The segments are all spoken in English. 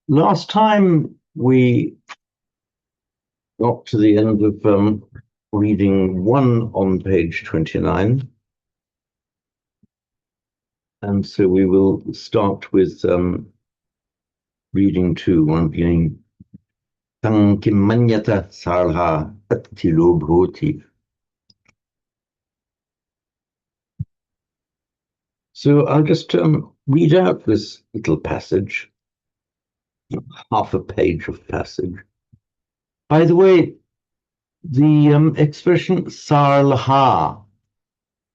Last time we got to the end of reading 1 on page 29, and so we will start with reading 2, one beginning Tang Kimmanyata Salha Attilo Bhoti. So I'll just read out this little passage, half a page of passage. By the way, the expression Sarlha,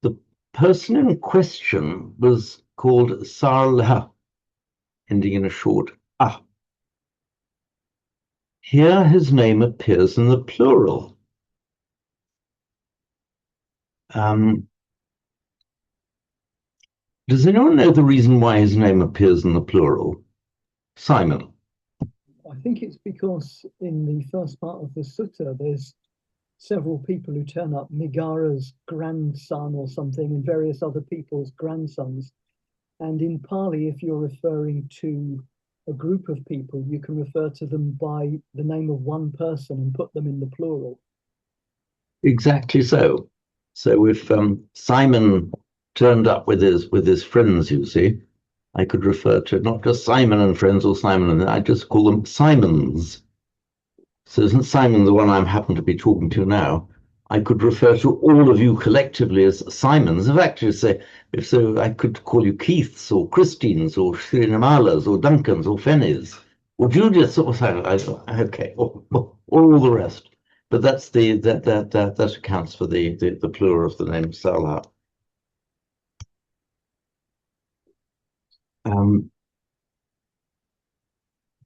the person in question was called Sarlha, ending in a short ah. Here his name appears in the plural. Does anyone know the reason why his name appears in the plural? Simon. I think it's because in the first part of the sutta, there's several people who turn up, Migara's grandson or something, and various other people's grandsons. And in Pali, if you're referring to a group of people, you can refer to them by the name of one person and put them in the plural. Exactly so. So if Simon turned up with his friends, you see, I could refer to not just Simon and friends or Simon and I just call them Simons. So isn't Simon the one I happen to be talking to now? I could refer to all of you collectively as Simons. In fact, if so, I could call you Keiths or Christines or Srinamalas or Duncans or Fennies or Judiths or okay, all the rest. But that's that accounts for the plural of the name Salha.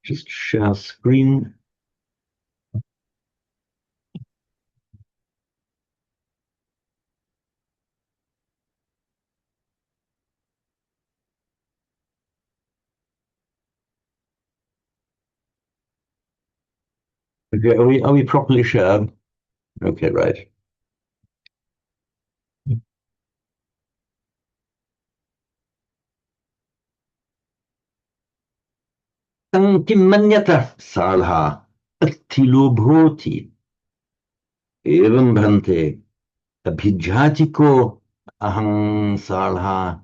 Just share screen. Okay, are we properly shared? Okay, right. Kimmanyata salha attilubhroti evam bhante abhijhatiko ahang salha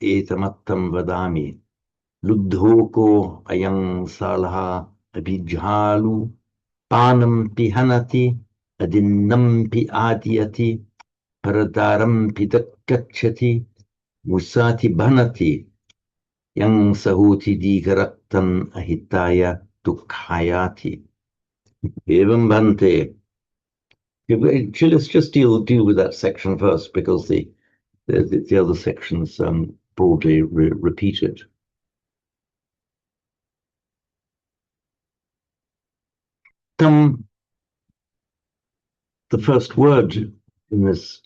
etamattam vadami luddhoko ayang salha abhijhalu panam pihanati adinnam pi adiyati paradaram pidakkachati musati bhanati yang sahuti digarattam ahitaya dukkhayati. Evam bhante. Let's just deal with that section first because the other sections broadly repeat it. The first word in this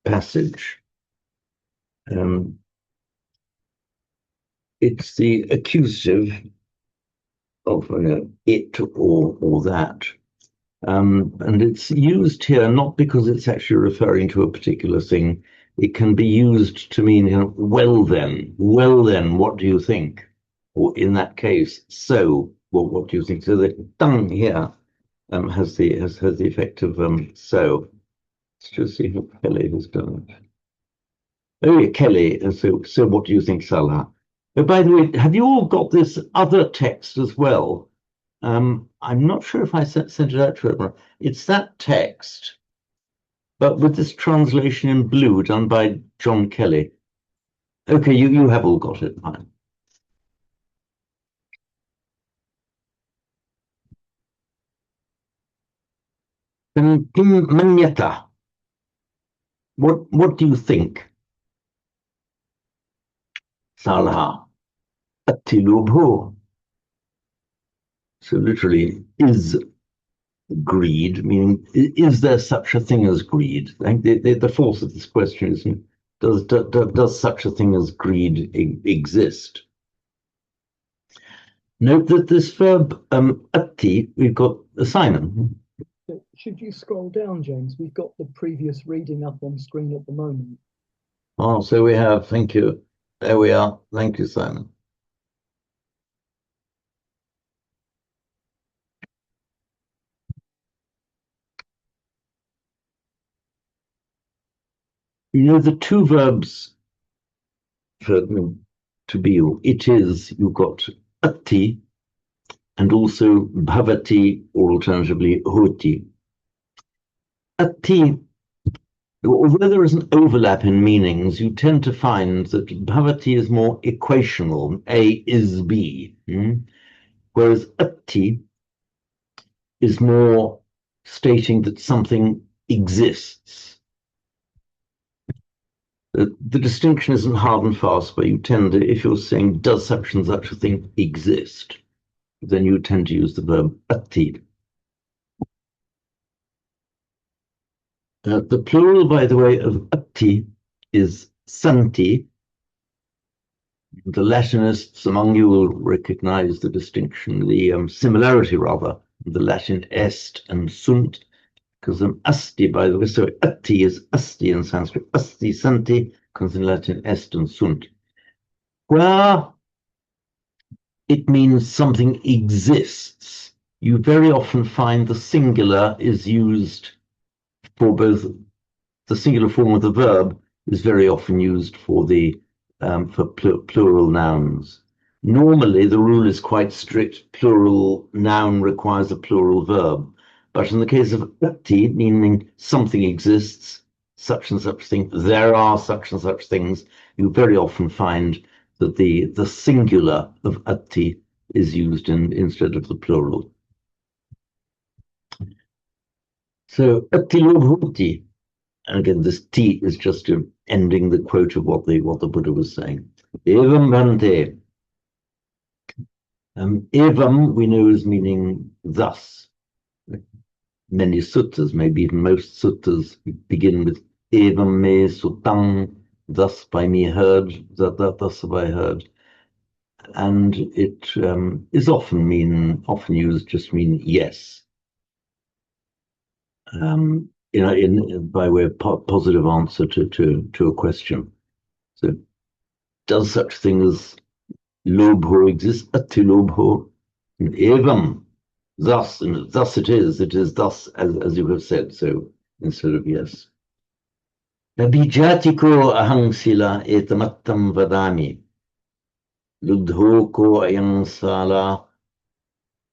passage, it's the accusative of it or that. And it's used here not because it's actually referring to a particular thing. It can be used to mean, well then, what do you think? Or in that case, so, well, what do you think? So the tongue here has the effect of so. Let's just see how Kelly has done it. Oh yeah, Kelly. So what do you think, Salah? Oh, by the way, have you all got this other text as well? I'm not sure if I sent it out to everyone. It's that text, but with this translation in blue done by John Kelly. Okay, you have all got it. Fine. Manyata. What do you think? Salha. Attilubho. So literally, is greed, meaning is there such a thing as greed? I think the force of this question is, does such a thing as greed exist? Note that this verb atti, we've got Simon. Should you scroll down, James? We've got the previous reading up on screen at the moment. Oh, so we have, thank you. There we are. Thank you, Simon. You know, the two verbs for to be or it is, you've got atti and also bhavati or alternatively hoti. Atti, although there is an overlap in meanings, you tend to find that bhavati is more equational, A is B, whereas atti is more stating that something exists. The distinction isn't hard and fast, but you tend to, if you're saying, does such and such a thing exist, then you tend to use the verb atti. The plural, by the way, of atti is santi. The Latinists among you will recognize the distinction, the similarity rather, the Latin est and sunt, because asti, by the way, so atti is asti in Sanskrit, asti santi comes in Latin est and sunt. Where it means something exists, you very often find the singular is used for both. The singular form of the verb is very often used for the for plural nouns. Normally, the rule is quite strict. Plural noun requires a plural verb. But in the case of atti, meaning something exists, such and such thing, there are such and such things, you very often find that the singular of atti is used instead of the plural. So atti lobhuti. And again, this T is just ending the quote of what the Buddha was saying. Evam bhante. Evam we know is meaning thus. Many suttas, maybe even most suttas, begin with Evam me sutang, thus by me heard, thus have I heard. And it is often used just mean yes. By way of positive answer to a question. So, does such thing as lobho exist? Atti lobho, evam, thus, and thus it is thus as you have said. So instead of yes. Abhijatiko ahang sila etamattam vadami. Ludhoko ayang sala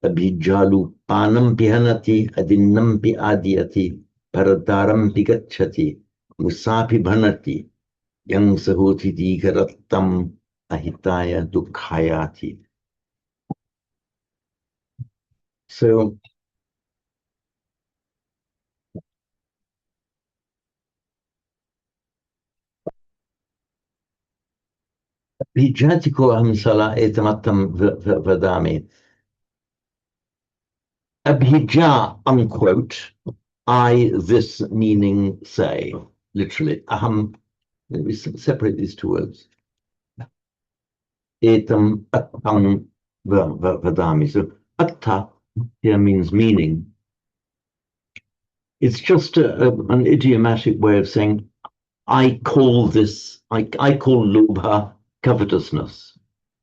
abhijalu panam pihanati adinnam pi adiyati paradaram pigachati musapi bhanati yang sahoti digarattam ahitaya dukkhayati. So Vijatiko Amsala etamatam vadami. Abhija, unquote, I, this, meaning, say, literally. Aham, let me separate these two words. Etam attam vadami. So, atta here means meaning. It's just an idiomatic way of saying, I call this, I call lobha covetousness.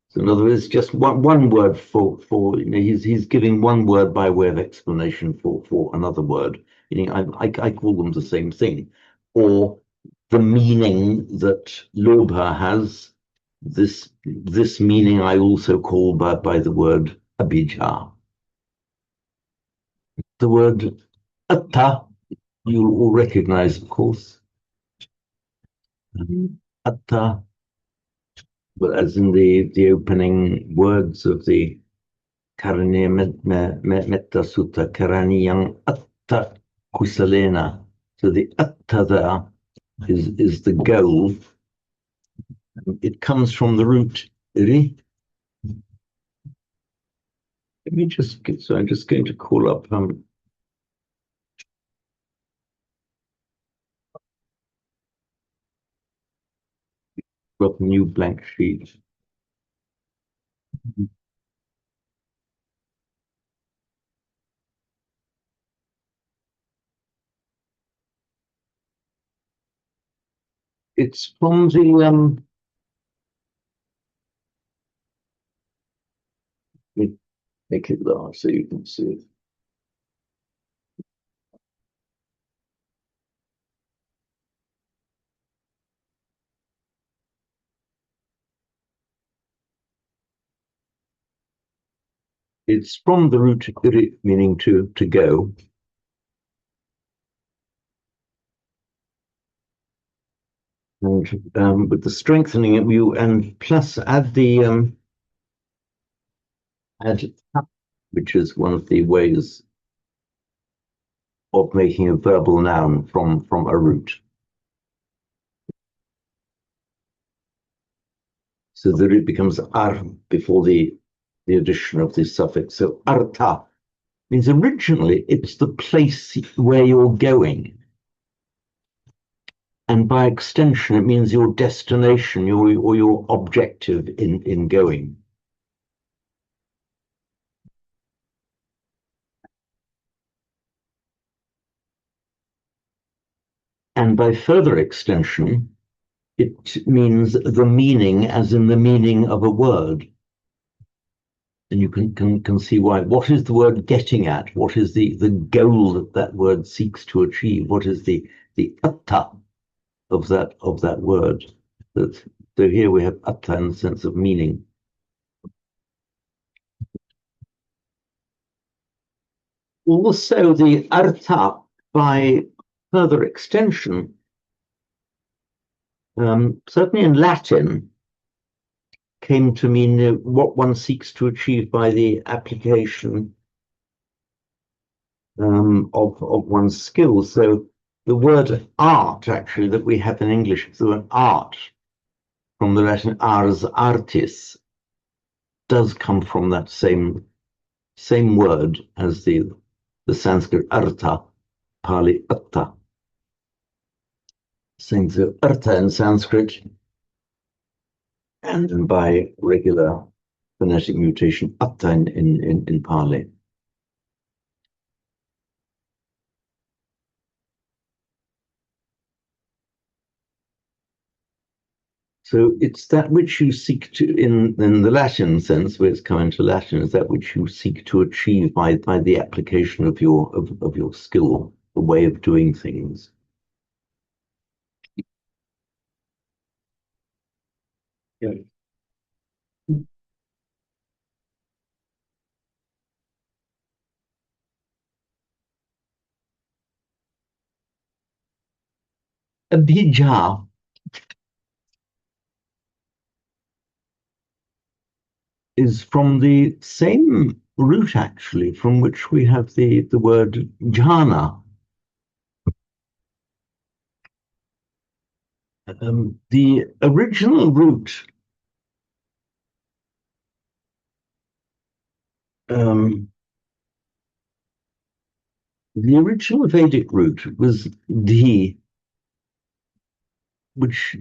So in other words, just one word for he's giving one word by way of explanation for another word. I call them the same thing, or the meaning that lobha has. This meaning I also call by the word abhija. The word atta you'll all recognize, of course. Atta, but as in the opening words of the Karaniya Metta Sutta, Karaniyang Atta Kusalena. So the Atta there is the goal. It comes from the root ri. Let me just get, so I'm just going to call up a new blank sheet. It's from the make it large so you can see it. It's from the root iri, meaning to go. And with the strengthening of you, and plus add the add tap, which is one of the ways of making a verbal noun from a root. So the root becomes ar before the addition of this suffix. So arta means originally it's the place where you're going. And by extension, it means your destination, or your objective in going. And by further extension, it means the meaning as in the meaning of a word. And you can see why. What is the word getting at? What is the goal that word seeks to achieve? What is the atta of that word? So here we have atta in the sense of meaning. Also, the artha, by further extension, certainly in Latin, came to mean what one seeks to achieve by the application of one's skills. So the word art, actually, that we have in English, the word art, from the Latin ars artis, does come from that same word as the Sanskrit artha, Pali atta. Same, so artha in Sanskrit, and then by regular phonetic mutation, atta in Pali. So it's that which you seek to, in the Latin sense, where it's come into Latin, is that which you seek to achieve by the application of your skill, the way of doing things. Yeah. Abhijah is from the same root, actually, from which we have the word jhana. The original root the original Vedic root was dhi, which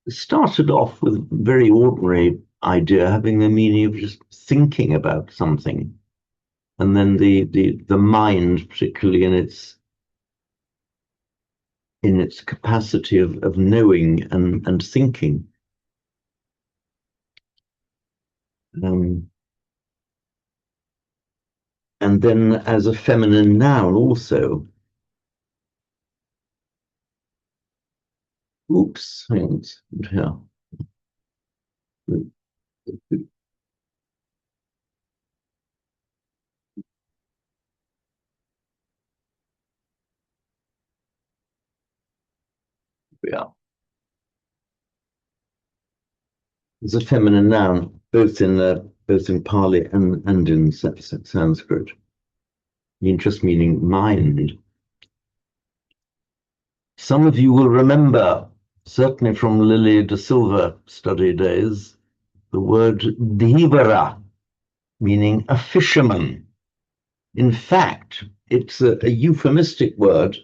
started off with a very ordinary idea, having the meaning of just thinking about something. And then the mind, particularly in its capacity of knowing and thinking. And then as a feminine noun also. Oops, thanks. Yeah. Yeah. It's a feminine noun, both in Pali and in Sanskrit. Just meaning mind. Some of you will remember, certainly from Lily de Silva study days, the word dhivara, meaning a fisherman. In fact, it's a euphemistic word,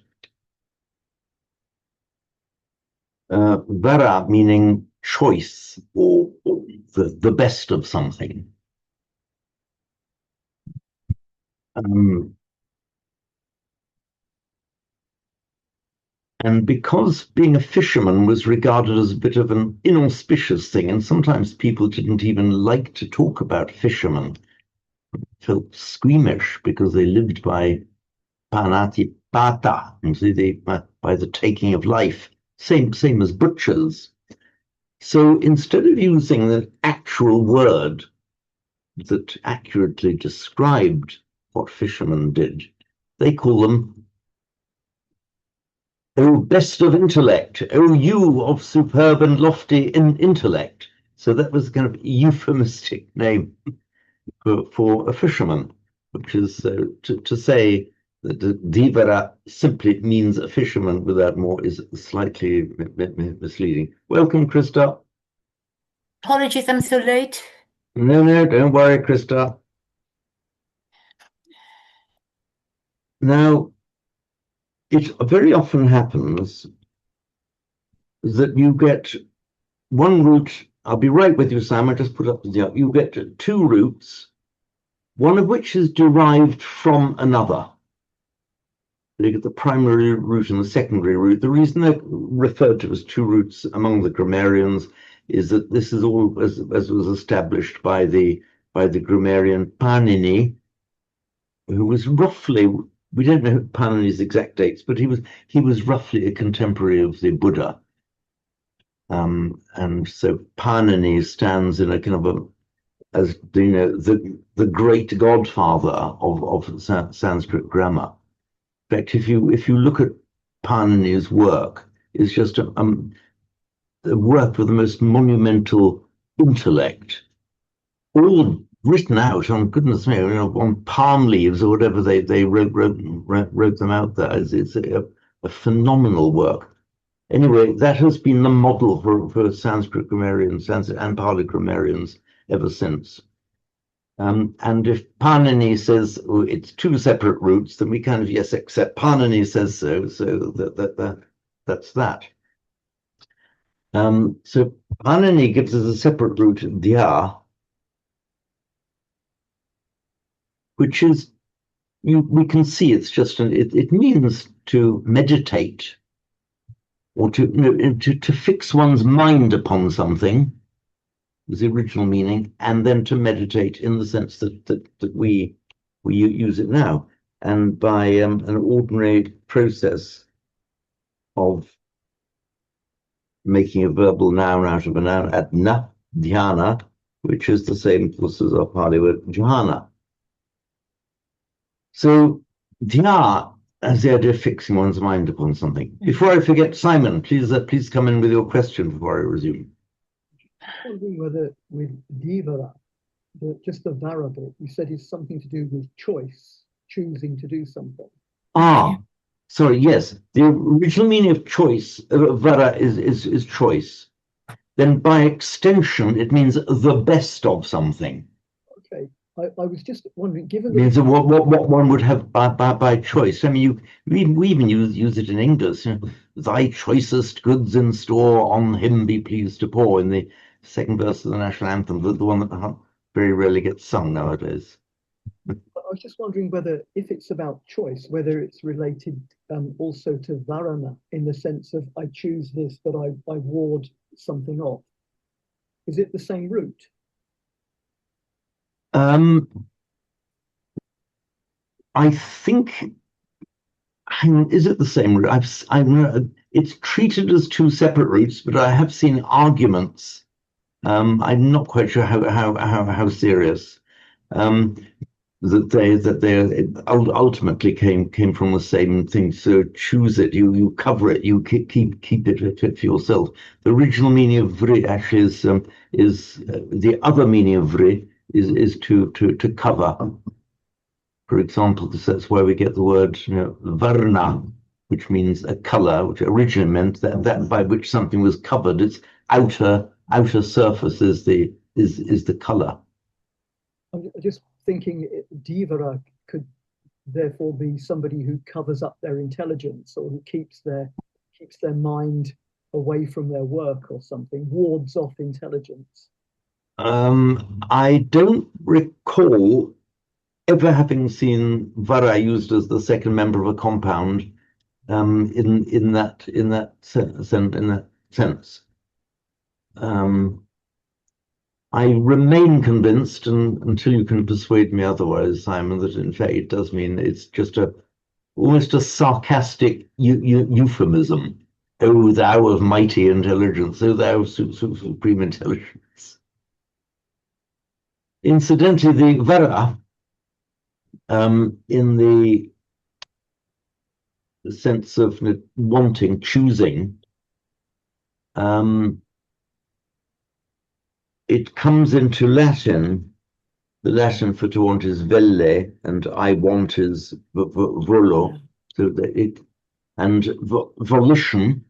vara meaning choice, or the best of something. And because being a fisherman was regarded as a bit of an inauspicious thing, and sometimes people didn't even like to talk about fishermen, felt squeamish because they lived by panati pata, by the taking of life, same as butchers. So instead of using an actual word that accurately described what fishermen did, they call them, "Oh, best of intellect, oh, you of superb and lofty intellect." So that was kind of a euphemistic name for a fisherman, which is to say that Divara simply means a fisherman without more is slightly misleading. Welcome, Krista. Apologies, I'm so late. No, don't worry, Krista. Now, it very often happens that you get one root. I'll be right with you, Sam. I just put up the. You get two roots, one of which is derived from another. You get the primary root and the secondary root. The reason they're referred to as two roots among the grammarians is that this is all as was established by the grammarian Panini, who was roughly, we don't know Panini's exact dates, but he was roughly a contemporary of the Buddha. And so Panini stands in a kind of a, as you know, the great godfather of Sanskrit grammar. In fact, if you look at Panini's work, it's just a work with the most monumental intellect, all written out on, goodness me, on palm leaves or whatever they wrote them out there. It's a phenomenal work. Anyway, that has been the model for Sanskrit grammarians and Pali grammarians ever since. And if Panini says it's two separate roots, then we kind of, yes, accept Panini says so. So that's that. So Panini gives us a separate root, dhya, which is, we can see it's just it means to meditate, or to fix one's mind upon something, was the original meaning, and then to meditate in the sense that we use it now, and by an ordinary process of making a verbal noun out of a noun, adna, dhyana, which is the same as our Pali word jhana. So dhya has the idea of fixing one's mind upon something. Before I forget, Simon, please come in with your question before I resume. I'm wondering whether with divara, just the vara bit, you said is something to do with choice, choosing to do something. Sorry, yes. The original meaning of choice, vara is choice. Then by extension, it means the best of something. Okay. I was just wondering, given It means what one would have by choice. I mean, we even use it in English. Thy choicest goods in store, on him be pleased to pour, in the second verse of the national anthem, the one that very rarely gets sung nowadays. I was just wondering whether, if it's about choice, whether it's related also to varana, in the sense of I choose this, but I ward something off. Is it the same root? I think, is it the same root? It's treated as two separate roots, but I have seen arguments. I'm not quite sure how serious that they ultimately came from the same thing. So choose it, you cover it, you keep it fit for yourself. The original meaning of vri actually is the other meaning of vri is to cover. For example, that's where we get the word varna, which means a color, which originally meant that by which something was covered. Its outer surface is the color. I'm just thinking divara could therefore be somebody who covers up their intelligence, or who keeps their mind away from their work or something, wards off intelligence. I don't recall ever having seen vara used as the second member of a compound in that sense. I remain convinced, and until you can persuade me otherwise, Simon, that in fact it does mean it's just almost a sarcastic euphemism. O thou of mighty intelligence, O thou of supreme intelligence. Incidentally, the Vara, in the sense of wanting, choosing, it comes into Latin. The Latin for to want is velle, and I want is volo. So that it and volition,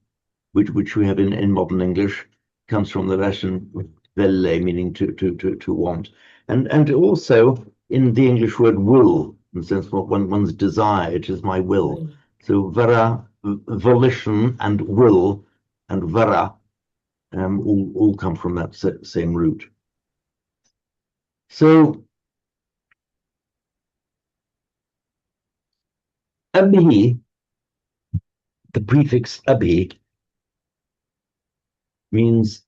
which we have in modern English, comes from the Latin velle, meaning to want, and also in the English word will, in the sense of one's desire. It is my will. So vera, volition, and will, and vera, all come from that same root. So abhi, the prefix abhi, means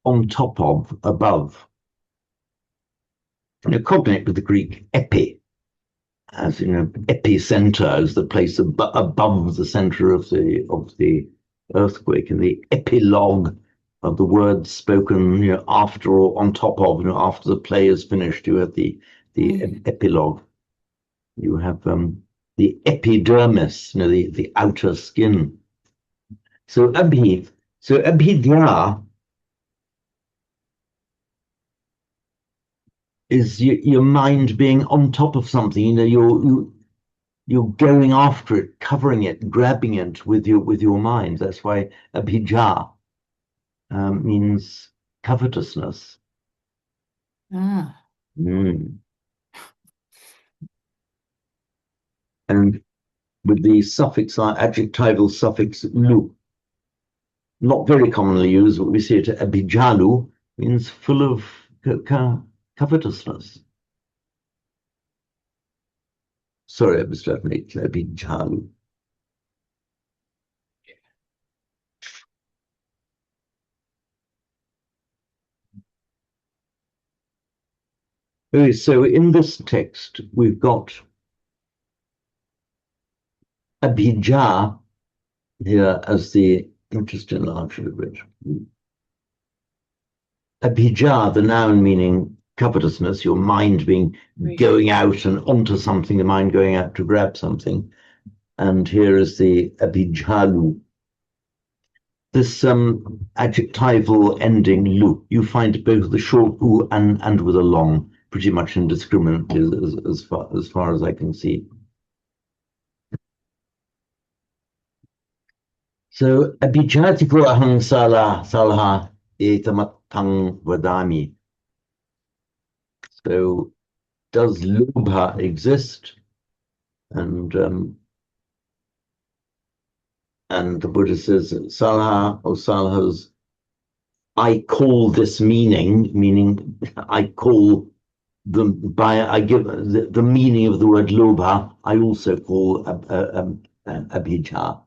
on top of, above. And cognate with the Greek epi, as epicenter is the place above the center of the earthquake, and the epilogue of the words spoken after or on top of, after the play is finished. You have the epilogue. You have the epidermis, the outer skin. So abhidya is your mind being on top of something. You're going after it, covering it, grabbing it with your mind. That's why abhijā means covetousness. And with the suffix, adjectival suffix lu, not very commonly used, but we see it abhijalu, means full of covetousness. Sorry, Mr. Abhijalu. Okay, so in this text, we've got abhijā here as the, just enlarge it a bit. Abhijā, the noun meaning covetousness, your mind being going out and onto something, the mind going out to grab something. And here is the abhijalu. This adjectival ending lu, you find both the short u and with a long, pretty much indiscriminately as far as I can see. So abhijatiko aham salaha etamatang vadami. So does lobha exist? And the Buddha says, Salaha or Salahas, I call this meaning I call I give the meaning of the word lobha, I also call abhijā.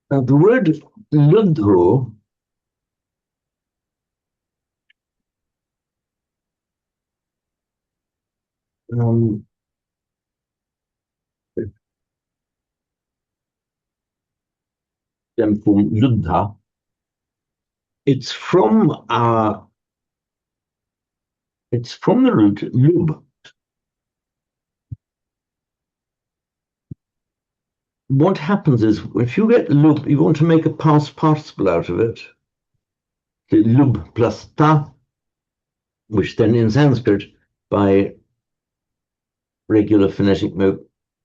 Now the word ludho stem from luddha. It's from the root lub. What happens is, if you get lub, you want to make a past participle out of it. The lub plus ta, which then in Sanskrit, by regular phonetic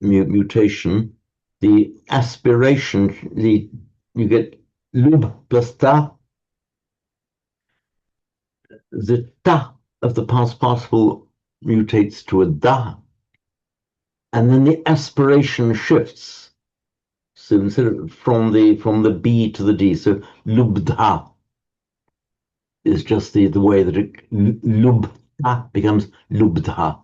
mutation, the aspiration, you get lub plus ta. The ta of the past participle mutates to a da, and then the aspiration shifts. So instead of from the B to the D, so lubdha is just the way that lubdha becomes lubdha.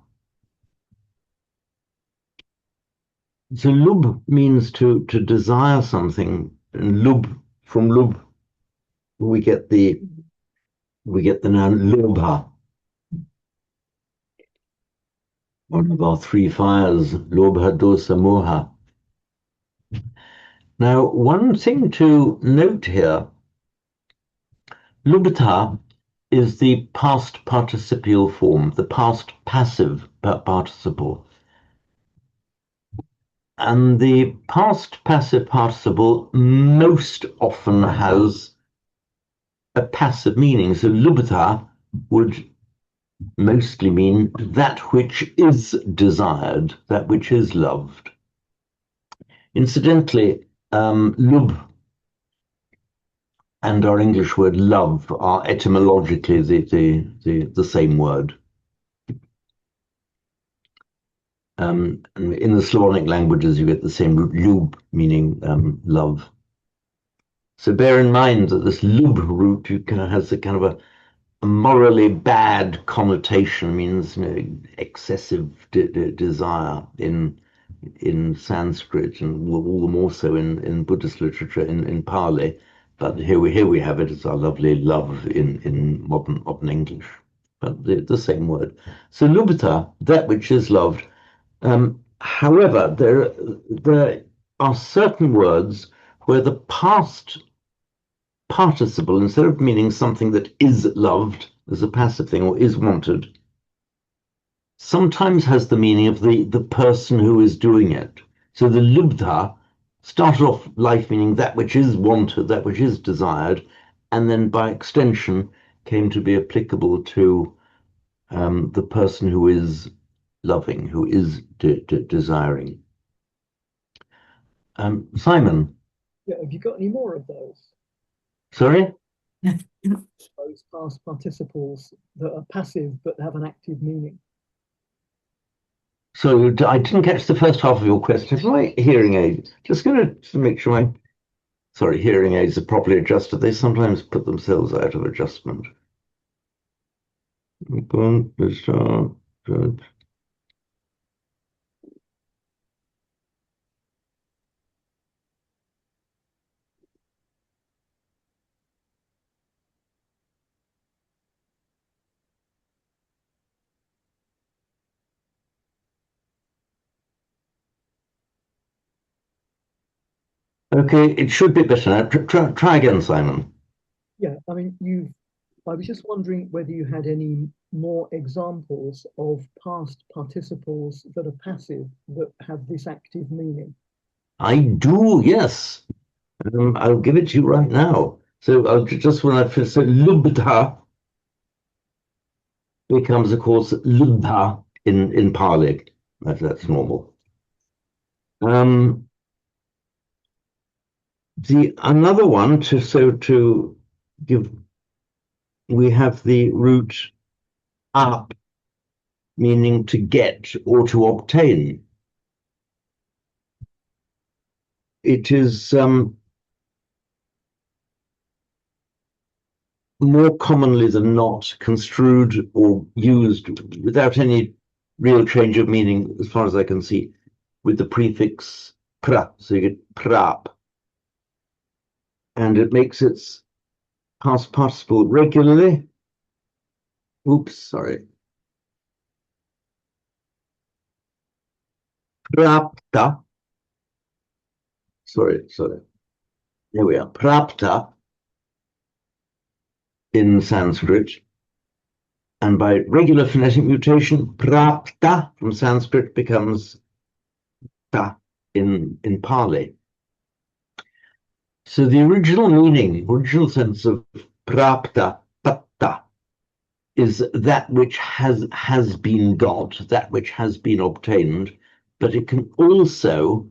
So lub means to desire something, and from lub we get the noun lobha. one of our three fires, Lobha Dosa Moha. Now, one thing to note here, Lubta is the past participial form, the past passive participle. And the past passive participle most often has a passive meaning. So lubta would mostly mean that which is desired, that which is loved. Incidentally, lub and our English word love are etymologically the same word. In the Slavonic languages, you get the same root, lub, meaning love. So bear in mind that this lub root has a kind of a morally bad connotation, means excessive desire in Sanskrit, and all the more so in Buddhist literature in Pali. But here we have it as our lovely love in modern English, but the same word. So lubita, that which is loved. However, there are certain words where the past participle, instead of meaning something that is loved as a passive thing or is wanted, sometimes has the meaning of the person who is doing it. So the lubdha started off life meaning that which is wanted, that which is desired, and then by extension came to be applicable to the person who is loving, who is desiring. Simon. Yeah, have you got any more of those? Sorry? Those past participles that are passive but have an active meaning. So I didn't catch the first half of your question. Is my hearing aid? Just going to make sure my hearing aids are properly adjusted. They sometimes put themselves out of adjustment. Okay, it should be better now. Try again, Simon. Yeah, I mean, I was just wondering whether you had any more examples of past participles that are passive that have this active meaning. I do, yes. I'll give it to you right now. So I'll just when I finish, so lubdha becomes, of course, lubdha in Pali. That's normal. The another one to give, we have the root up, meaning to get or to obtain. It is more commonly than not construed or used without any real change of meaning, as far as I can see, with the prefix pra. So you get prap, and it makes its past participle regularly. Oops, sorry. Prapta. Sorry. Here we are. Prapta in Sanskrit. And by regular phonetic mutation, prapta from Sanskrit becomes ta in Pali. So the original meaning, original sense of prapta, patta, is that which has been got, that which has been obtained, but it can also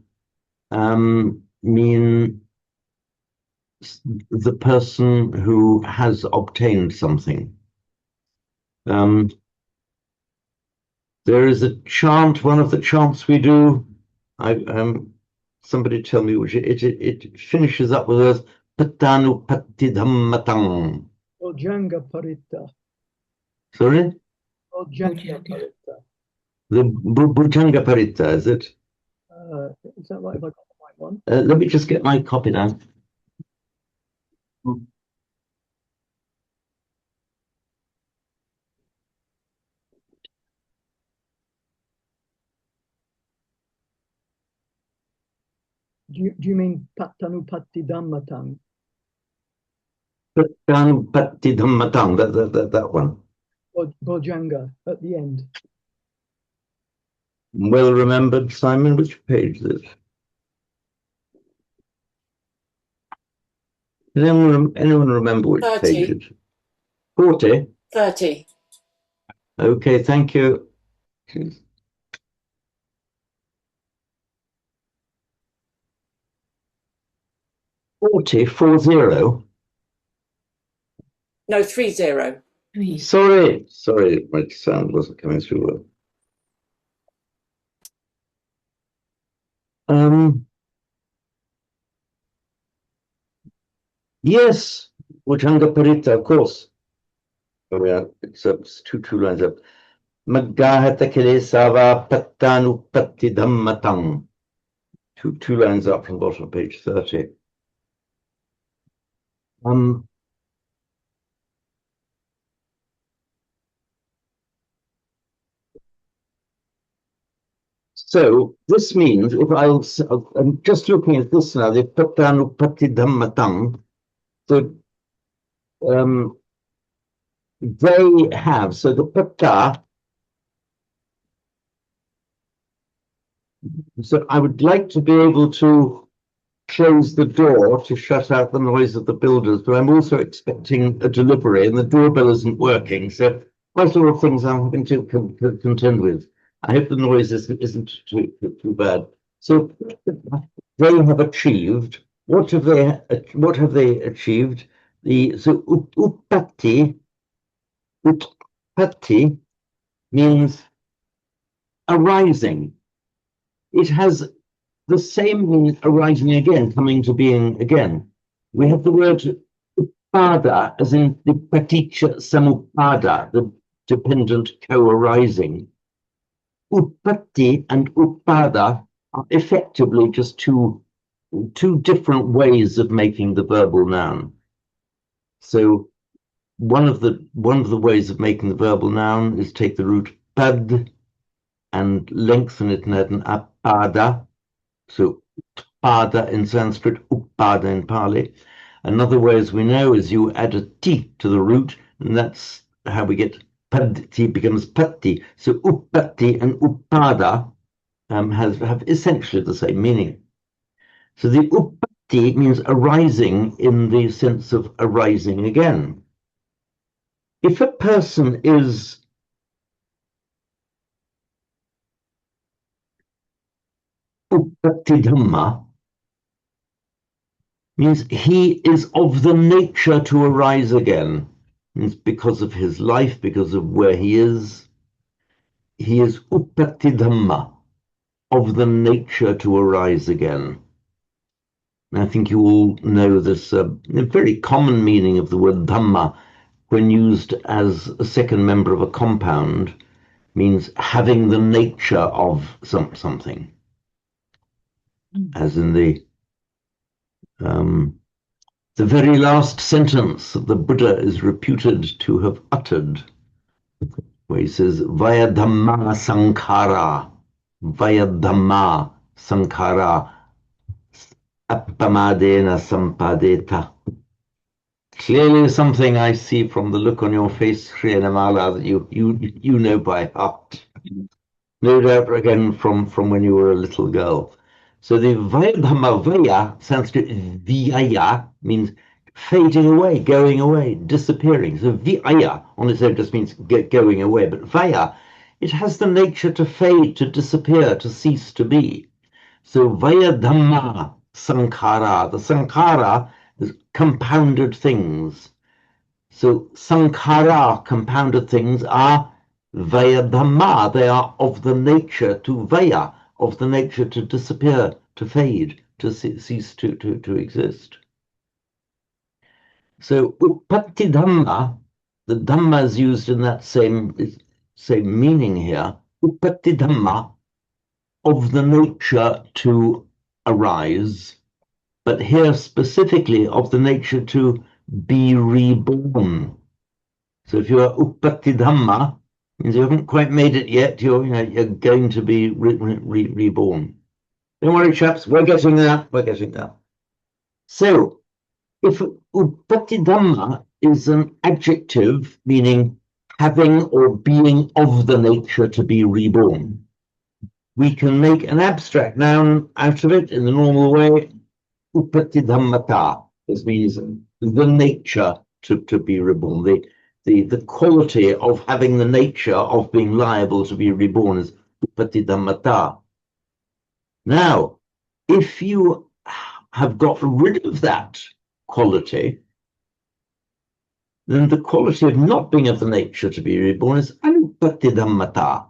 mean the person who has obtained something. There is a chant, one of the chants we do. Somebody tell me which it finishes up with us patanu patidhammatang. Ojanga Paritta. Sorry? Ojanga Paritta. The Bhujanga Parita, is it? Is that right? Have I got the right one? Let me just get my copy down. Do you mean Pattanupatti Dhammatang? Pattanupatti Dhammatang, that one. Or Bojanga at the end? Well remembered, Simon. Which page is it? Does anyone remember which 30. page it is? 40? 30. Okay, thank you. 40, 40. No, 30. Sorry, my sound wasn't coming through well. Yes, Bhujanga Parita, of course. Oh yeah, it's two lines up. Maggahata Kilesava Pattanupatti Dhammatang. Two lines up from the bottom of page 30. So this means, if I'm just looking at this now, the Pattanupatti Dhammatang, so they have, so the Patta, so I would like to be able to close the door to shut out the noise of the builders, but I'm also expecting a delivery and the doorbell isn't working. So quite a lot of things I'm having to contend with. I hope the noise isn't too bad. So they have achieved. What have they achieved? Uppatti means arising. It has the same meaning, arising again, coming to being again. We have the word upada, as in the paticca samuppada, the dependent co-arising. Uppatti and upada are effectively just two different ways of making the verbal noun. So one of the ways of making the verbal noun is take the root pad and lengthen it and add an apada. So pada in Sanskrit, upada in Pali. Another way, as we know, is you add a ti to the root, and that's how we get padti becomes patti. So uppatti and uppada have essentially the same meaning. So the uppatti means arising in the sense of arising again. If a person is uppatti dhamma, means he is of the nature to arise again. Means because of his life, because of where he is uppatti dhamma, of the nature to arise again. And I think you all know this a very common meaning of the word dhamma when used as a second member of a compound means having the nature of something. As in the very last sentence that the Buddha is reputed to have uttered, where he says, Vaya Dhamma Sankhara, Vaya Dhamma Sankhara, Appamadena Sampadeta. Clearly something I see from the look on your face, Sri Anamala, that you know by heart. No doubt again from when you were a little girl. So the Vaya Vaya, Sanskrit Vyaya, means fading away, going away, disappearing. So Vyaya on its own just means going away, but Vaya, it has the nature to fade, to disappear, to cease to be. So Vaya Dhamma Sankhara, the Sankhara is compounded things. So Sankhara, compounded things, are Vaya Dhamma. They are of the nature to Vaya, of the nature to disappear, to fade, to cease to exist. So Uppatti Dhamma, the Dhamma is used in that same meaning here. Uppatti Dhamma, of the nature to arise, but here specifically of the nature to be reborn. So if you're uppatti dhamma, means you haven't quite made it yet, you're going to be reborn. Don't worry, chaps, we're getting there. We're getting there. So, if Upatidhamma is an adjective meaning having or being of the nature to be reborn, we can make an abstract noun out of it in the normal way. Upatidhammata. This means the nature to be reborn. The quality of having the nature of being liable to be reborn is upatidhammata. Now, if you have got rid of that quality, then the quality of not being of the nature to be reborn is anupatidhammata,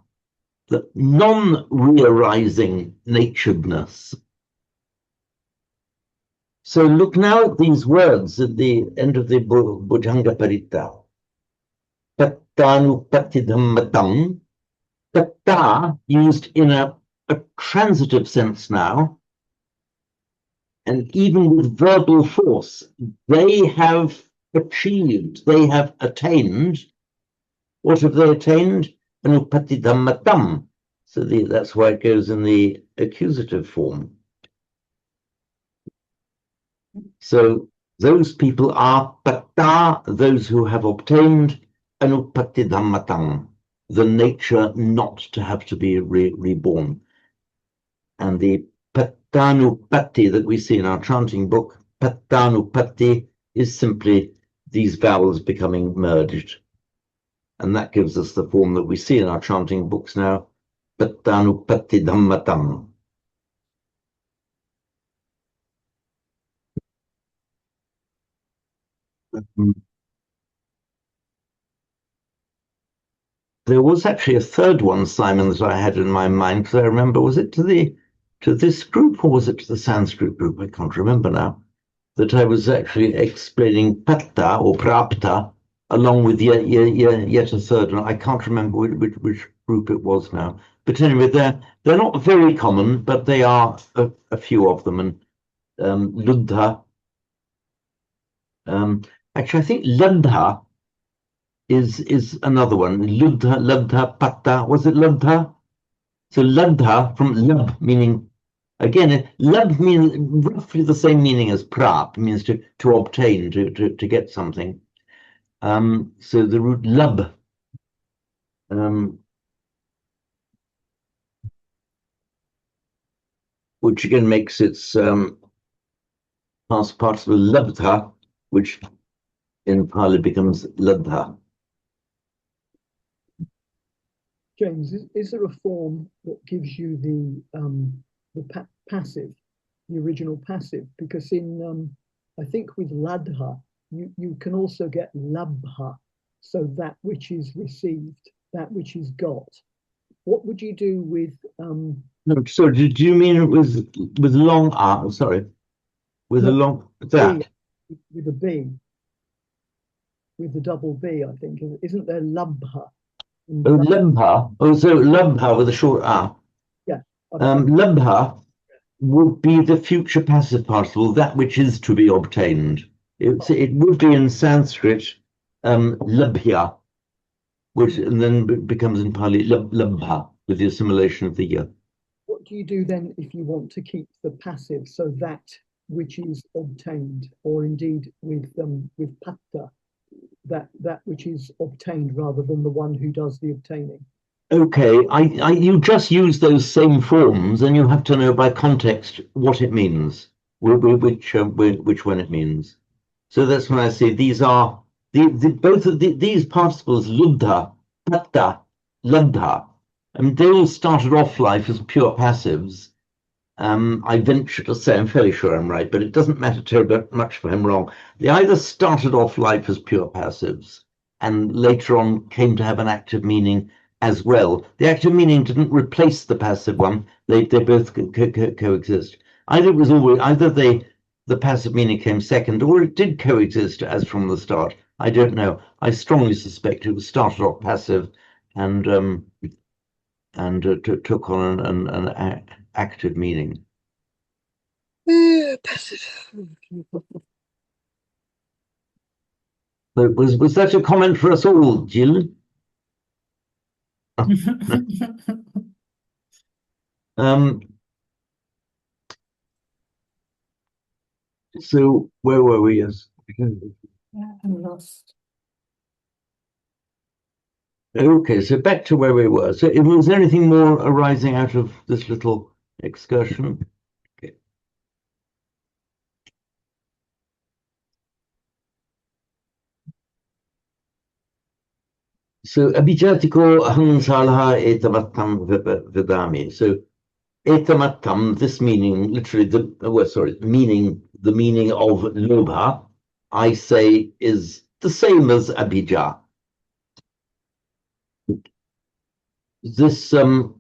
the non-rearising naturedness. So look now at these words at the end of the Bhujanga Paritta. Pattanupatidhammatam. Patta used in a transitive sense now, and even with verbal force, they have achieved, they have attained. What have they attained? Anupatidhammatam. So that's why it goes in the accusative form. So those people are patta, those who have obtained anupatidhammatam, the nature not to have to be reborn. And the pattanupatti that we see in our chanting book, pattanupatti, is simply these vowels becoming merged. And that gives us the form that we see in our chanting books now, pattanupatidhammatam. There was actually a third one, Simon, that I had in my mind, because I remember, was it to this group or was it to the Sanskrit group? I can't remember now. That I was actually explaining patta or prapta along with yet a third one. I can't remember which group it was now. But anyway, they're not very common, but they are a few of them. And luddha. Actually, I think luddha is another one. Luddha, patta. Was it luddha? So luddha from lab, meaning, again, lab means roughly the same meaning as prap, means to obtain, to get something. So the root lab, which again makes its past participle labdha, which in Pali becomes ladha. James, is there a form that gives you the passive, the original passive? Because in I think with ladha, you can also get labha, so that which is received, that which is got. What would you do with No, so do you mean it was with long R? Sorry, with no, a long that B, with a B, with the double B? I think isn't there labha? Lambha. Oh, so lambha with a short R. Yeah. Lambha would be the future passive participle, that which is to be obtained. It would be in Sanskrit labhya, which and then becomes in Pali lambha with the assimilation of the ya. What do you do then if you want to keep the passive, so that which is obtained, or indeed with patta, that which is obtained rather than the one who does the obtaining? Okay, you just use those same forms, and you have to know by context what it means, which one it means. So that's when I say these are both of these participles, luddha, patta, luddha. I mean, they all started off life as pure passives. I venture to say, I'm fairly sure I'm right, but it doesn't matter terribly much if I'm wrong. They either started off life as pure passives and later on came to have an active meaning as well. The active meaning didn't replace the passive one. They both coexist. Either it was always the passive meaning came second, or it did coexist as from the start. I don't know. I strongly suspect it was started off passive and took on an active meaning. Passive. So was that a comment for us all, Jill? So where were we? Yes. I'm lost. Okay, so back to where we were. So was there anything more arising out of this little excursion? Okay. So abhijatiko ahansalaha etamattam vedami. So etamattam, this meaning literally the meaning of lobha, I say is the same as abhija. This so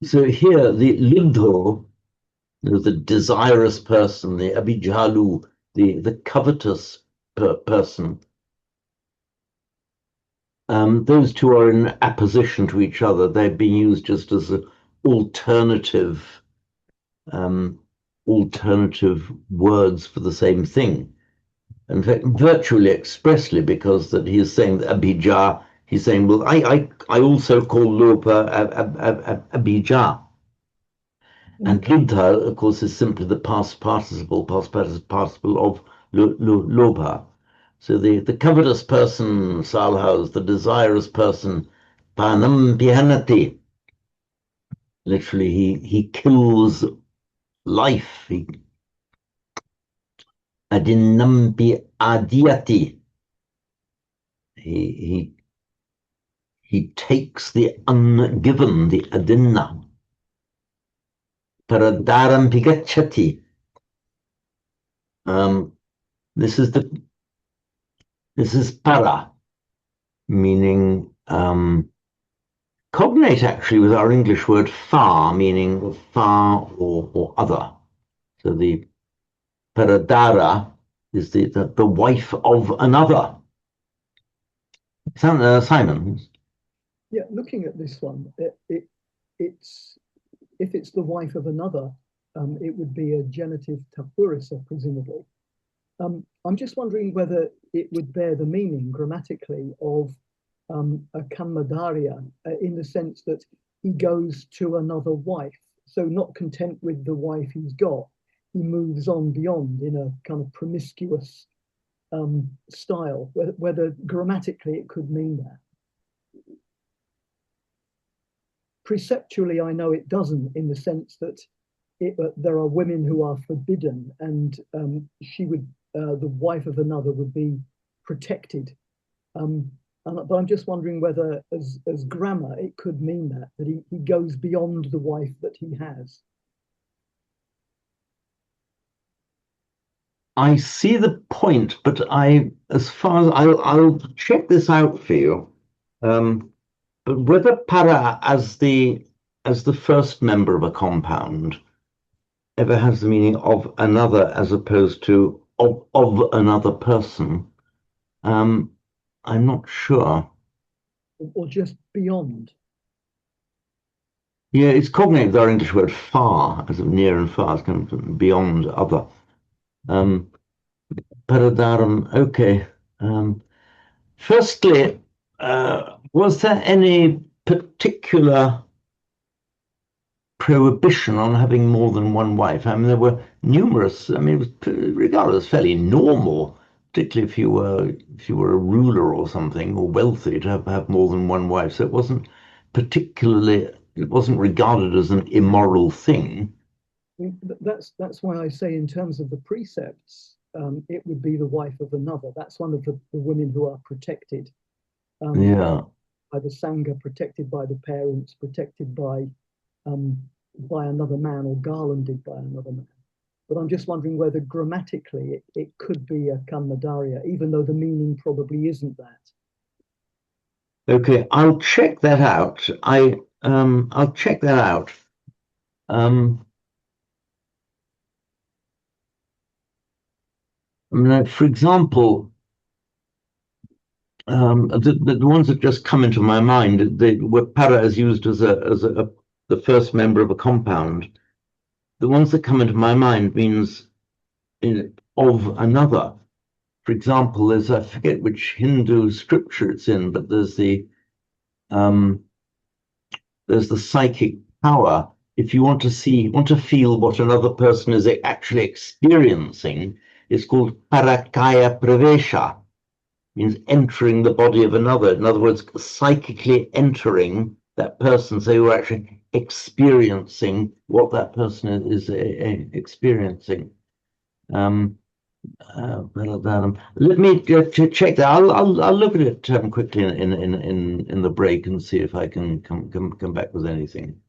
here the lubdho, the desirous person, the abhijalu, the covetous person. Those two are in apposition to each other. They've been used just as an alternative words for the same thing. In fact, virtually expressly, because that he is saying that abhija, he's saying, well, I also call lopa abhija. And lubdha, of course, is simply the past participle of lobha. So the covetous person, salha, the desirous person, panam pihanati. Literally, he kills life. Adinampi adiati. He takes the ungiven, the adinna. Paradaram pigachati. This is para, meaning cognate actually with our English word far, meaning far or other. So the paradara is the wife of another. Simon? Yeah, looking at this one, it's if it's the wife of another, it would be a genitive tapurisa, presumably. I'm just wondering whether it would bear the meaning grammatically of a kammadarya in the sense that he goes to another wife. So not content with the wife he's got, he moves on beyond in a kind of promiscuous style, whether grammatically it could mean that. Preceptually, I know it doesn't, in the sense that there are women who are forbidden, and she would, the wife of another would be protected. But I'm just wondering whether, as grammar, it could mean that he goes beyond the wife that he has. I see the point, but as far as I'll check this out for you. But whether para as the first member of a compound ever has the meaning of another as opposed to of another person, I'm not sure. Or just beyond. Yeah, it's cognate with our English word far, as of near and far, it's kind of beyond other. Paradaram, okay. Firstly, was there any particular prohibition on having more than one wife? I mean, there were numerous. I mean, it was regarded as fairly normal, particularly if you were a ruler or something, or wealthy, to have more than one wife. So it wasn't regarded as an immoral thing. That's why I say, in terms of the precepts, it would be the wife of another. That's one of the women who are protected. Yeah. By the sangha, protected by the parents, protected by another man, or garlanded by another man. But I'm just wondering whether grammatically it could be a kammadarya, even though the meaning probably isn't that. Okay, I'll check that out. I'll check that out. I mean, for example, the ones that just come into my mind, where para is used as the first member of a compound. The ones that come into my mind means of another. For example, I forget which Hindu scripture it's in, but there's the psychic power if you want to feel what another person is actually experiencing, it's called parakaya pravesha, means entering the body of another. In other words, psychically entering that person, so you're actually experiencing what that person is experiencing. Let me check that. I'll look at it quickly in the break and see if I can come back with anything.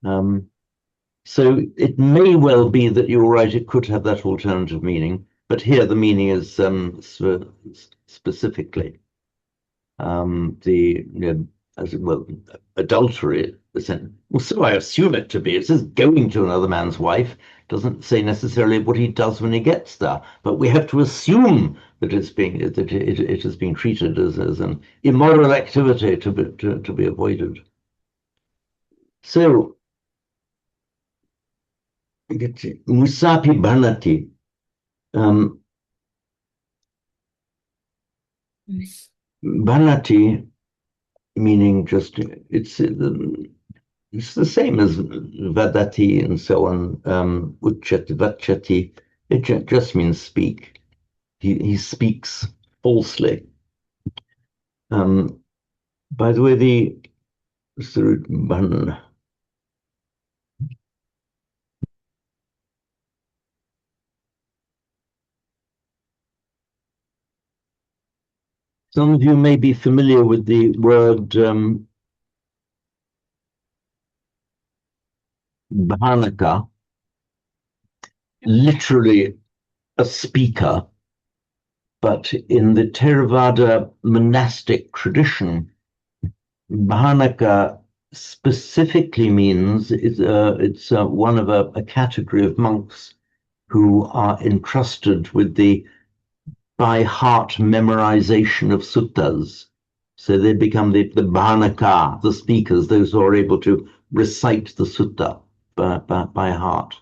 So it may well be that you're right. It could have that alternative meaning, but here the meaning is specifically the as well adultery. Well, so I assume it to be. It says going to another man's wife. Doesn't say necessarily what he does when he gets there, but we have to assume that it is being treated as an immoral activity to be avoided. So musapi bhanati. Bhanati meaning just it's the same as vadati and so on. Uchati, vachati. It just means speak. He speaks falsely. By the way, the Surutban. Some of you may be familiar with the word bhanaka, literally a speaker, but in the Theravada monastic tradition, bhanaka specifically means it's one of a category of monks who are entrusted with the by heart memorization of suttas. So they become the bhanaka, the speakers, those who are able to recite the sutta by heart.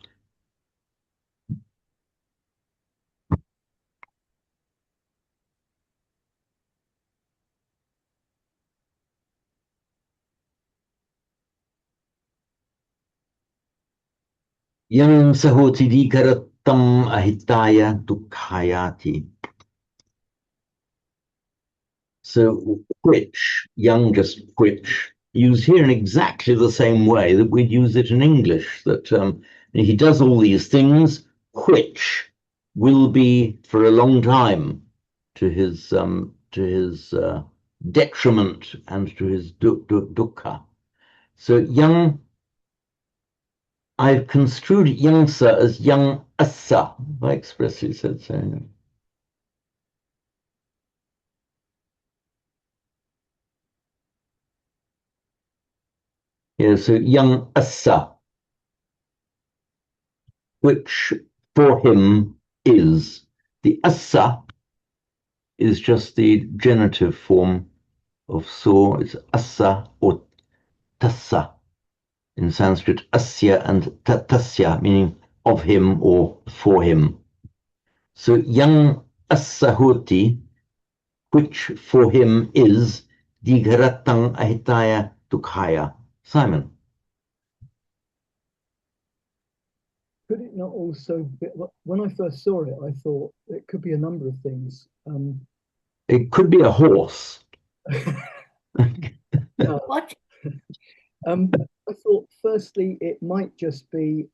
Yang sahoti dikarattam ahitaya dukkhayati. So which, young just which, used here in exactly the same way that we'd use it in English, that he does all these things, which will be for a long time to his detriment and to his dukkha. So young, I've construed youngsa as young assa. I expressly said so. Yeah, so young assa, which for him is. The assa is just the genitive form of so. It's assa or tassa. In Sanskrit, asya and tasya, meaning of him or for him. So young assahoti, which for him is digharatang ahitaya dukkhaya. Simon. Could it not also be, when I first saw it, I thought it could be a number of things. It could be a horse. What? I thought firstly it might just be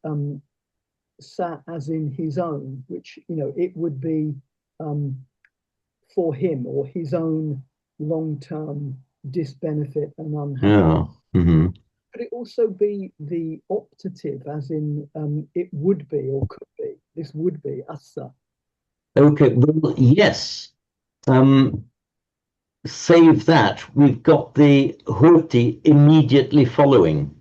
sa as in his own, which it would be for him or his own long-term disbenefit and unhappiness. Yeah. Mm-hmm. Could it also be the optative, as in it would be or could be? This would be assa. Okay, well, yes. Save that, we've got the hoti immediately following.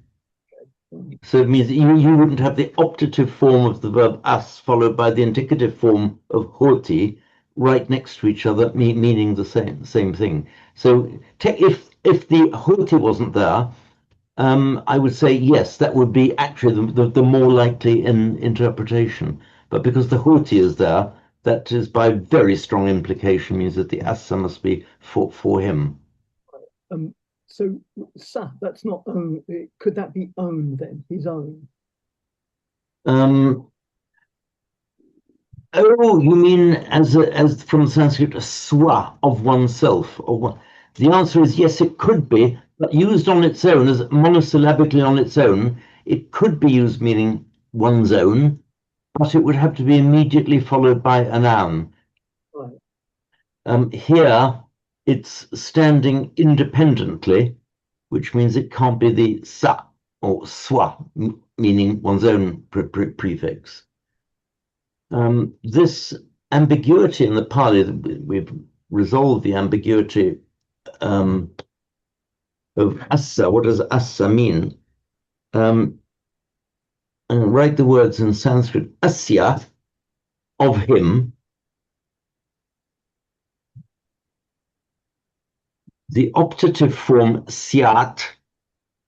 So it means you wouldn't have the optative form of the verb as followed by the indicative form of hoti right next to each other, meaning the same thing. So if the hoti wasn't there, I would say yes, that would be actually the more likely interpretation. But because the hoti is there, that is by very strong implication means that the assa must be for him. So sa, that's not own. Could that be own then? His own. Oh, you mean as from Sanskrit, swa, of oneself, or one. The answer is yes, it could be, but used on its own, as monosyllabically on its own, it could be used meaning one's own, but it would have to be immediately followed by a noun. Right. Here, it's standing independently, which means it can't be the sa or swa, meaning one's own prefix. This ambiguity in the Pali, we've resolved the ambiguity of assa. What does assa mean? And write the words in Sanskrit, asya, of him. The optative form syat,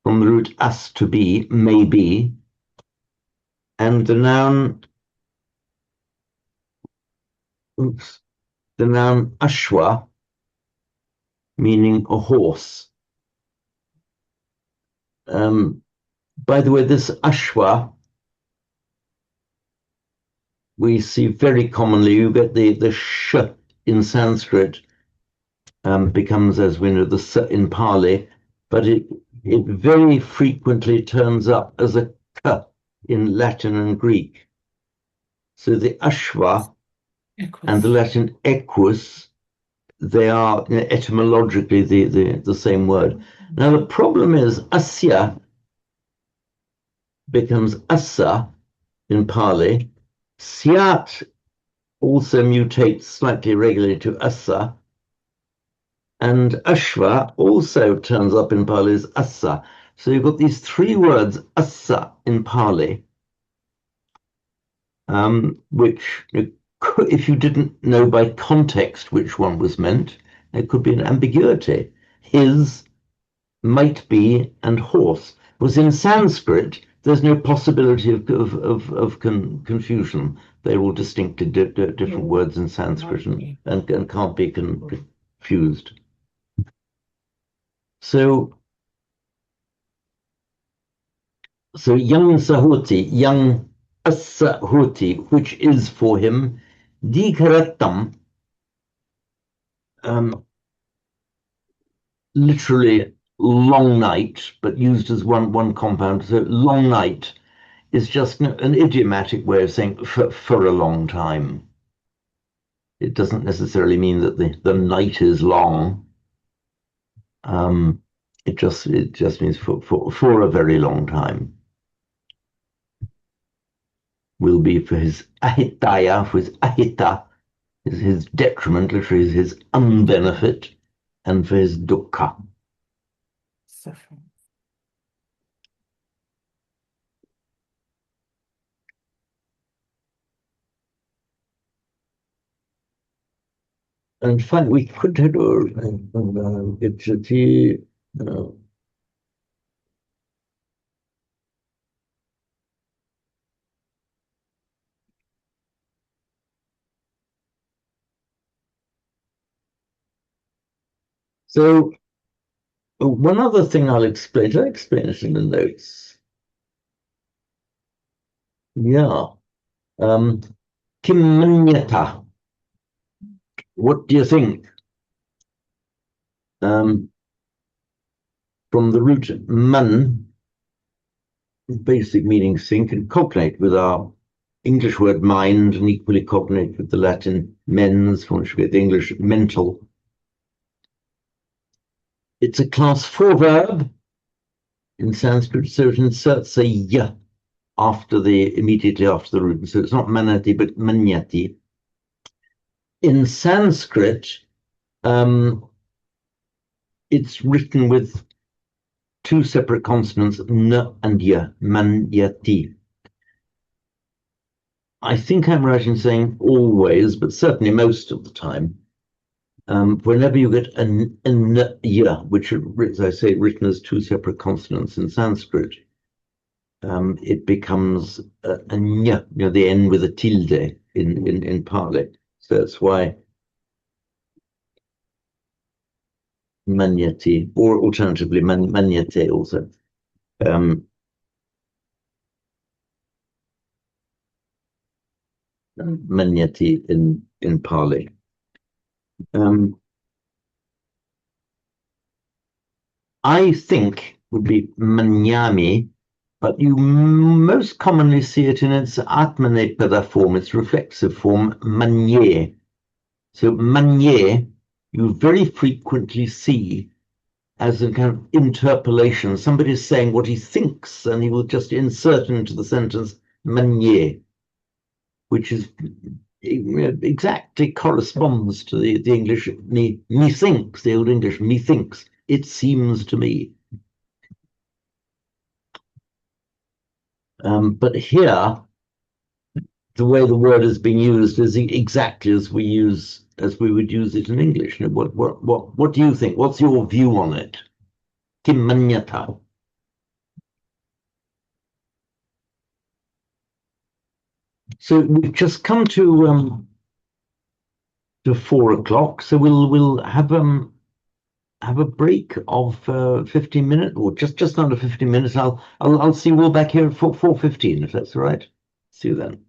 from the root as, to be, may be, and the noun, the noun ashwa, meaning a horse. By the way, this ashwa, we see very commonly. You get the sh in Sanskrit, becomes, as we know, the s in Pali, but it very frequently turns up as a k in Latin and Greek. So the ashwa and the Latin equus, they are, you know, etymologically the same word. Now the problem is asya becomes assa in Pali. Syat also mutates slightly irregularly to assa, and ashva also turns up in Pali as assa. So you've got these three words, assa, in Pali, which, if you didn't know by context which one was meant, there could be an ambiguity. His, might be, and horse. Was in Sanskrit, there's no possibility of confusion. They're all distinctly different words in Sanskrit and can't be confused. So young Sahuti, young Asahuti, which is for him, Dikaratam, literally long night, but used as one compound. So long night is just an idiomatic way of saying for a long time. It doesn't necessarily mean that the night is long. It just means for a very long time. Will be for his ahitaya, for his ahita, his detriment, literally his unbenefit, and for his dukkha. Suffering. In fact, we could have so one other thing I'll explain. Did I explain it in the notes? Yeah. Kimmanyata. What do you think? From the root man, basic meaning think, and cognate with our English word mind, and equally cognate with the Latin mens, from which we get the English mental. It's a class 4 verb in Sanskrit, so it inserts a ya immediately after the root. So it's not manati, but manyati. In Sanskrit, it's written with two separate consonants, n and ya, manyati. I think I'm right in saying always, but certainly most of the time, whenever you get an ya, which, as I say, written as two separate consonants in Sanskrit, it becomes a nya, you know, the n with a tilde in Pali. So that's why Magneti, or alternatively Magnete also. Um, Magneti in Pali. Um, I think would be Manyami, but you most commonly see it in its Atmanepada form, its reflexive form, Manye. So Manye, you very frequently see as a kind of interpolation. Somebody's saying what he thinks, and he will just insert into the sentence Manye, which is exactly corresponds to the English methinks, the Old English methinks. It seems to me. But here, the way the word is being used is exactly as we would use it in English. What do you think? What's your view on it? Kim manyata. So we've just come to 4 o'clock. So we'll have a break of 15 minutes, or just under 15 minutes. I'll see you all back here at 4:15, if that's all right. See you then.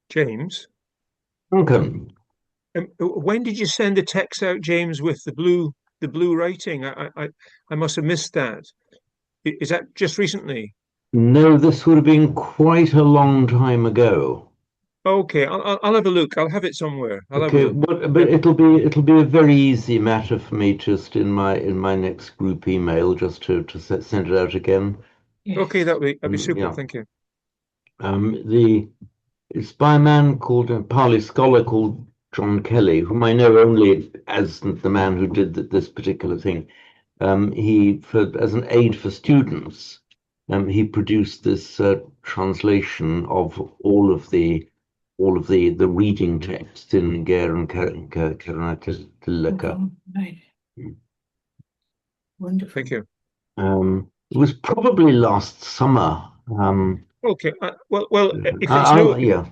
James, Duncan. when did you send the text out, James, with the blue writing? I must have missed that. Is that just recently? No, this would have been quite a long time ago. Okay, I'll have a look. I'll have it somewhere. I'll have a Okay, look. but Yep. it'll be a very easy matter for me just in my next group email just send it out again. Okay, Yes. that'd be super. Yeah. Thank you. It's by a man called a Pali scholar called John Kelly, whom I know only as the man who did this particular thing. As an aid for students, he produced this translation of all of the reading texts in Ger and Karanatilaka. Right. Wonderful. Thank you. It was probably last summer. Okay. Well, Yeah.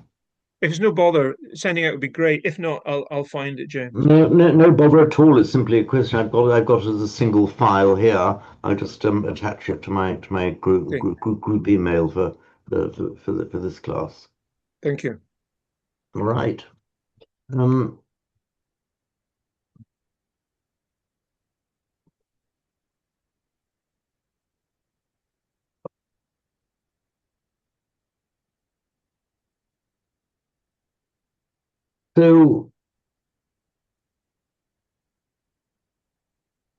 if it's no bother, sending out would be great. If not, I'll find it, James. No bother at all. It's simply a question. I've got it as a single file here. I just attach it to my Okay. group email for this class. Thank you. All right. Um, so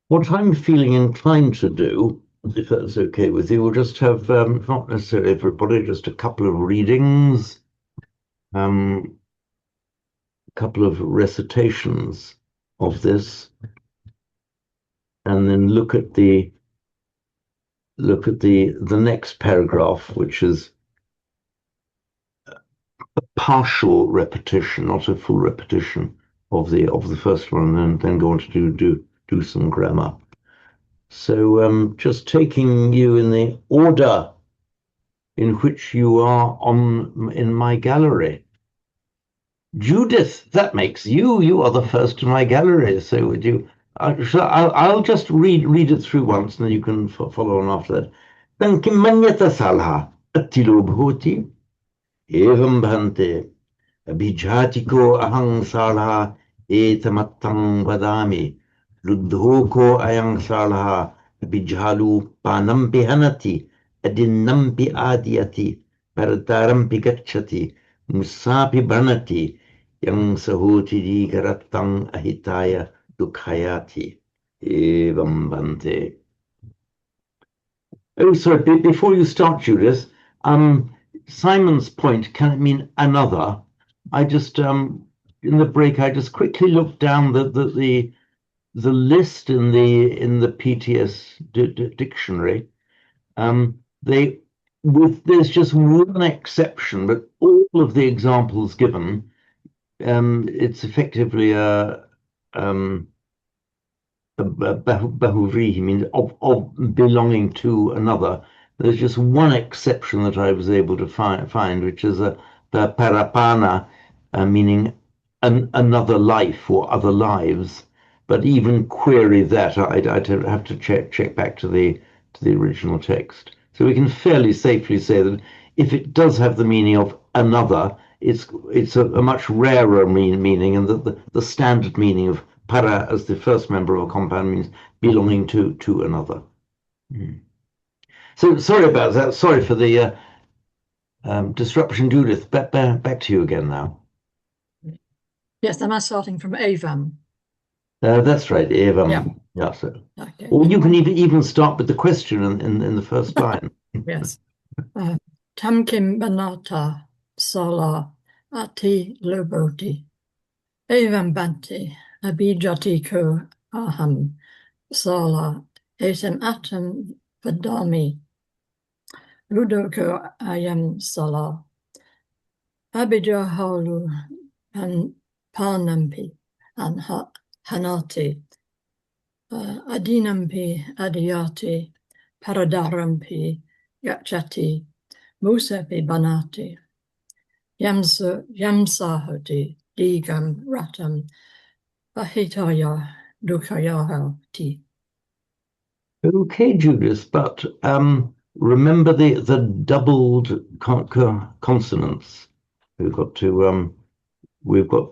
what I'm feeling inclined to do, if that's okay with you, we'll just have not necessarily everybody, just a couple of readings, a couple of recitations of this, and then look at the next paragraph, which is a partial repetition, not a full repetition of the first one, and then go on to do some grammar. So just taking you in the order in which you are in my gallery. Judith, that makes you. You are the first in my gallery. So would you? I'll just read it through once, and then you can follow on after that. Tankimanyata salha attilo bhoti evam bhante abhijatiko ahang salha etamattang vadami luddhoko ayang salha abhijalu panampi hanati adinnampi adiyati paratarampi gacchati musapi banati yang sahoti garatang ahitaya dukhayati evam bhante. Oh, sorry, before you start, Judith, Simon's point, can it mean another? I just in the break I just quickly looked down the list in the PTS dictionary. There's just one exception, but all of the examples given, it's effectively a bahuvrihi means of belonging to another. There's just one exception that I was able to find, which is the parapana, meaning another life or other lives. But even query that, I'd have to check back to the original text. So we can fairly safely say that if it does have the meaning of another, it's a much rarer meaning, and the standard meaning of para as the first member of a compound means belonging to another. So sorry about that. Sorry for the disruption, Judith. Back to you again now. Yes, am I starting from Avam? That's right, Evam. Yeah. Yeah. So, Okay. or you can even start with the question in the first line. Yes. Tamkim banata sala ati loboti. Evam banti abijatiko aham sala etem atam vadami. Ludoko ayam sala. Abijahalu and Panampi and Hanati, Adinampi, Adiyati, Paradarampi, Yachati, Musapi Banati, Yamsahati, Digam Ratam, Ahitaya, Dukayahati. Okay, Judith, but remember the doubled consonants. We've got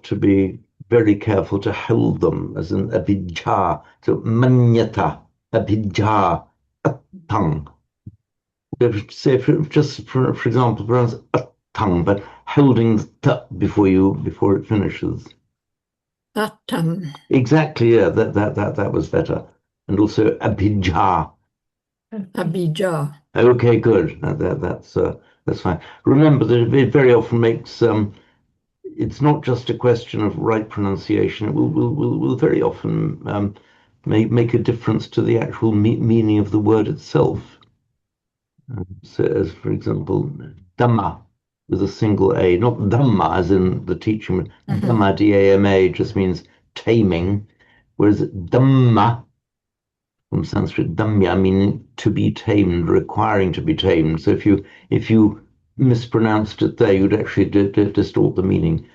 to be very careful to hold them as an abhijja. So manyata, abhijja, tongue. Say for example, pronounce tongue, but holding the t before it finishes. Exactly, yeah, that was better. And also abhijja. Abijah. Okay, good. That's fine. Remember that it very often makes it's not just a question of right pronunciation. It will very often make a difference to the actual meaning of the word itself. So, as for example, Dhamma with a single A, not Dhamma as in the teaching. Dhamma, D-A-M-A, just means taming, whereas Dhamma from Sanskrit, Dhamya, meaning to be tamed, requiring to be tamed. So if you mispronounced it there, you'd actually distort the meaning.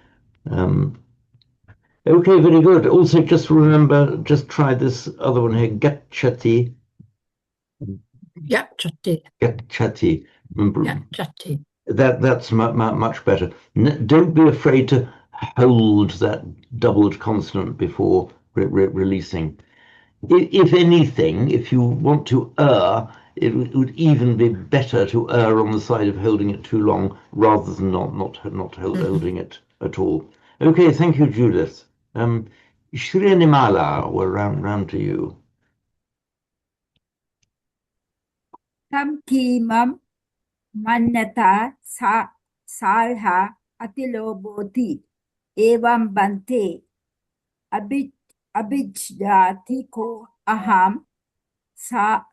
Okay, very good. Also, just remember, just try this other one here, gachati. Gachati. Gachati. Gachati. That's much better. Don't be afraid to hold that doubled consonant before releasing. If anything, if you want to err, it would even be better to err on the side of holding it too long rather than not holding it at all. Okay, thank you, Judith. Shrinimala, we're round to you. Tamkimam mannata salha atiloboti evam bante abijjati ko aham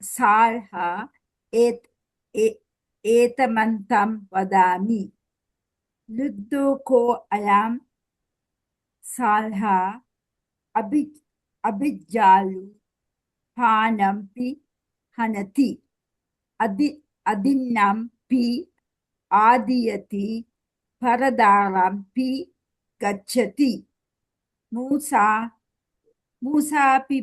salha etamantam vadami luddo ko ayam salha abijjalu hanampi hanati adinnam pi adiyati paradaram pi gacchati Musa pi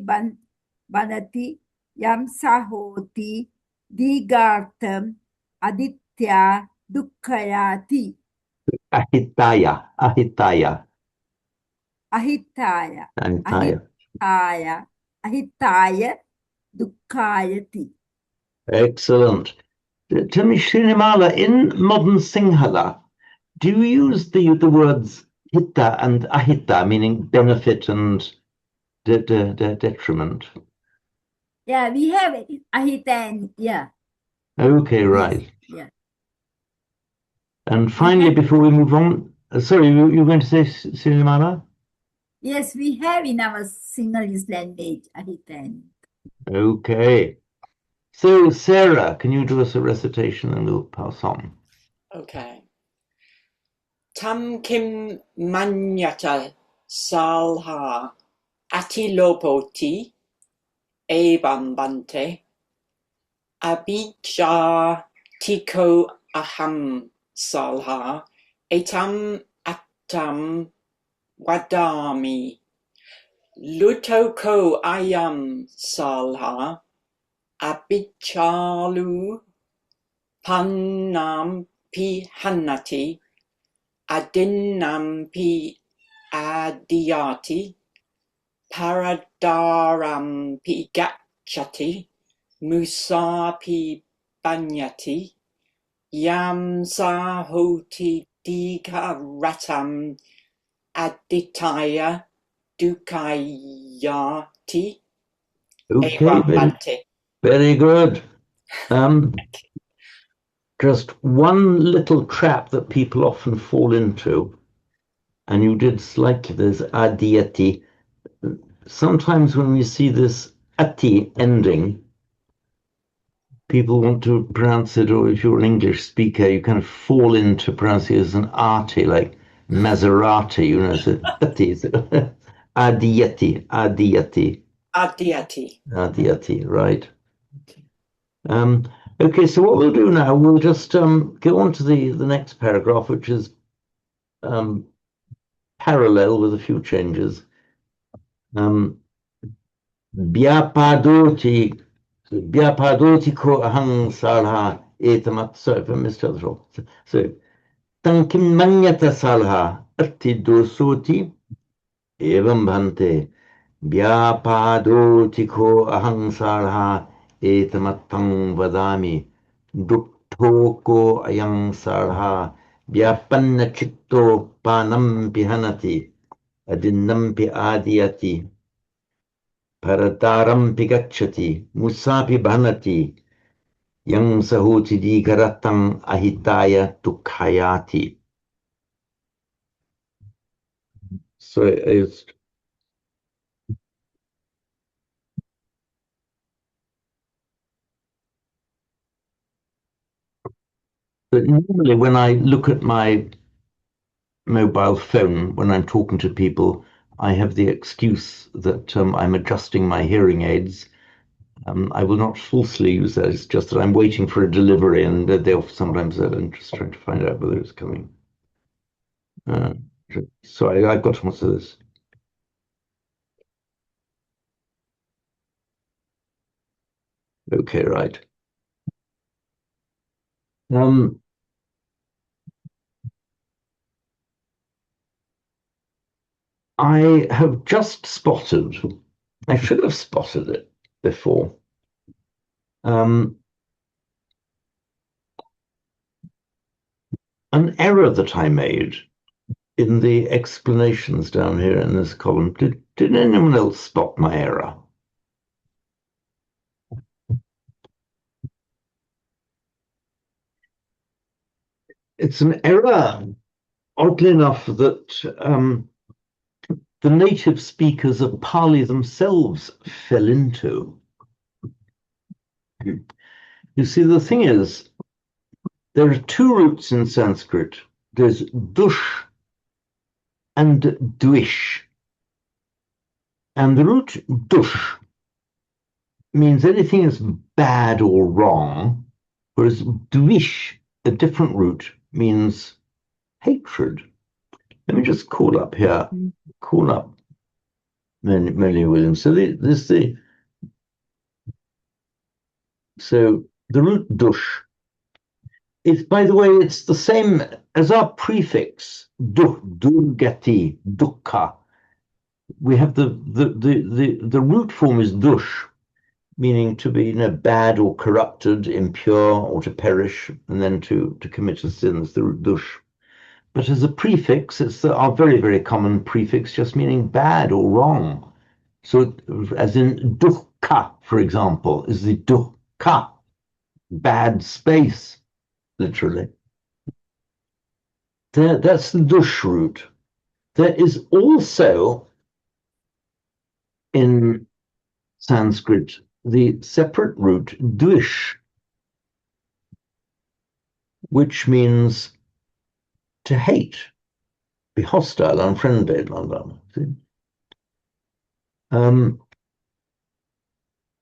banati yam sahoti digartam aditya dukkhayati Ahitaya. Dukkhayati. Excellent. Tell me, Shrinimala, in modern Sinhala, do you use the words hitta and ahitta, meaning benefit and detriment? Yeah, we have ahita and yeah. Okay, right. Yeah. And finally, before we move on, sorry, you were going to say, Shrinimala? Yes, we have in our Sinhalese language ahita and. Okay. So, Sarah, can you do us a recitation and we'll pass on? Okay. Tam kim manyata salha atilopoti evam bante abijja tiko aham salha etam attam vadami lutoko ayam salha abijjalu pannam pihanati adinnam pi adiyati paradaram pi gacchati musa pi banyati yam sahoti digaratam aditaya dukayati. Okay, very good. Just one little trap that people often fall into, and you did slightly, there's adiyati. Sometimes when we see this ati ending, people want to pronounce it, or if you're an English speaker, you kind of fall into pronouncing it as an arti, like Maserati, you know, so ati, adiyati. Adiyati, right. Okay, so what we'll do now, we'll just go on to the next paragraph, which is parallel with a few changes. Byapadoti ko ahang salha etamat. Sorry if I misspelled it wrong. So tankim manyata salha atti dosoti evam bhante vyapadotiko ahang salha etamattam vadami duktoko ayang salha vyapanna chitto panam pihanati adinnam pi adiyati parataram pigacchati musapi bhanati yang sahuti digaratang ahitaya dukkayati. So it's but normally when I look at my mobile phone when I'm talking to people, I have the excuse that I'm adjusting my hearing aids. I will not falsely use that. It's just that I'm waiting for a delivery, and they'll sometimes I'm just trying to find out whether it's coming. Sorry, I've got to answer this. Okay, right. I have just spotted, I should have spotted it before. An error that I made in the explanations down here in this column. Did anyone else spot my error? It's an error, oddly enough, that the native speakers of Pali themselves fell into. You see, the thing is, there are two roots in Sanskrit. There's dush and dwish. And the root dush means anything is bad or wrong, whereas dwish, a different root, means hatred. Let me just call up here, call up Melanie Williams. So so the root dush is, by the way, it's the same as our prefix durgati, dukkha. We have the root form is dush, meaning to be bad or corrupted, impure, or to perish, and then to commit a sin. That's the root dush. But as a prefix, it's our very, very common prefix, just meaning bad or wrong. So, as in dukkha, for example, is the dukkha, bad space, literally. That's the dush root. There is also in Sanskrit the separate root dvish, which means to hate, be hostile, unfriendly,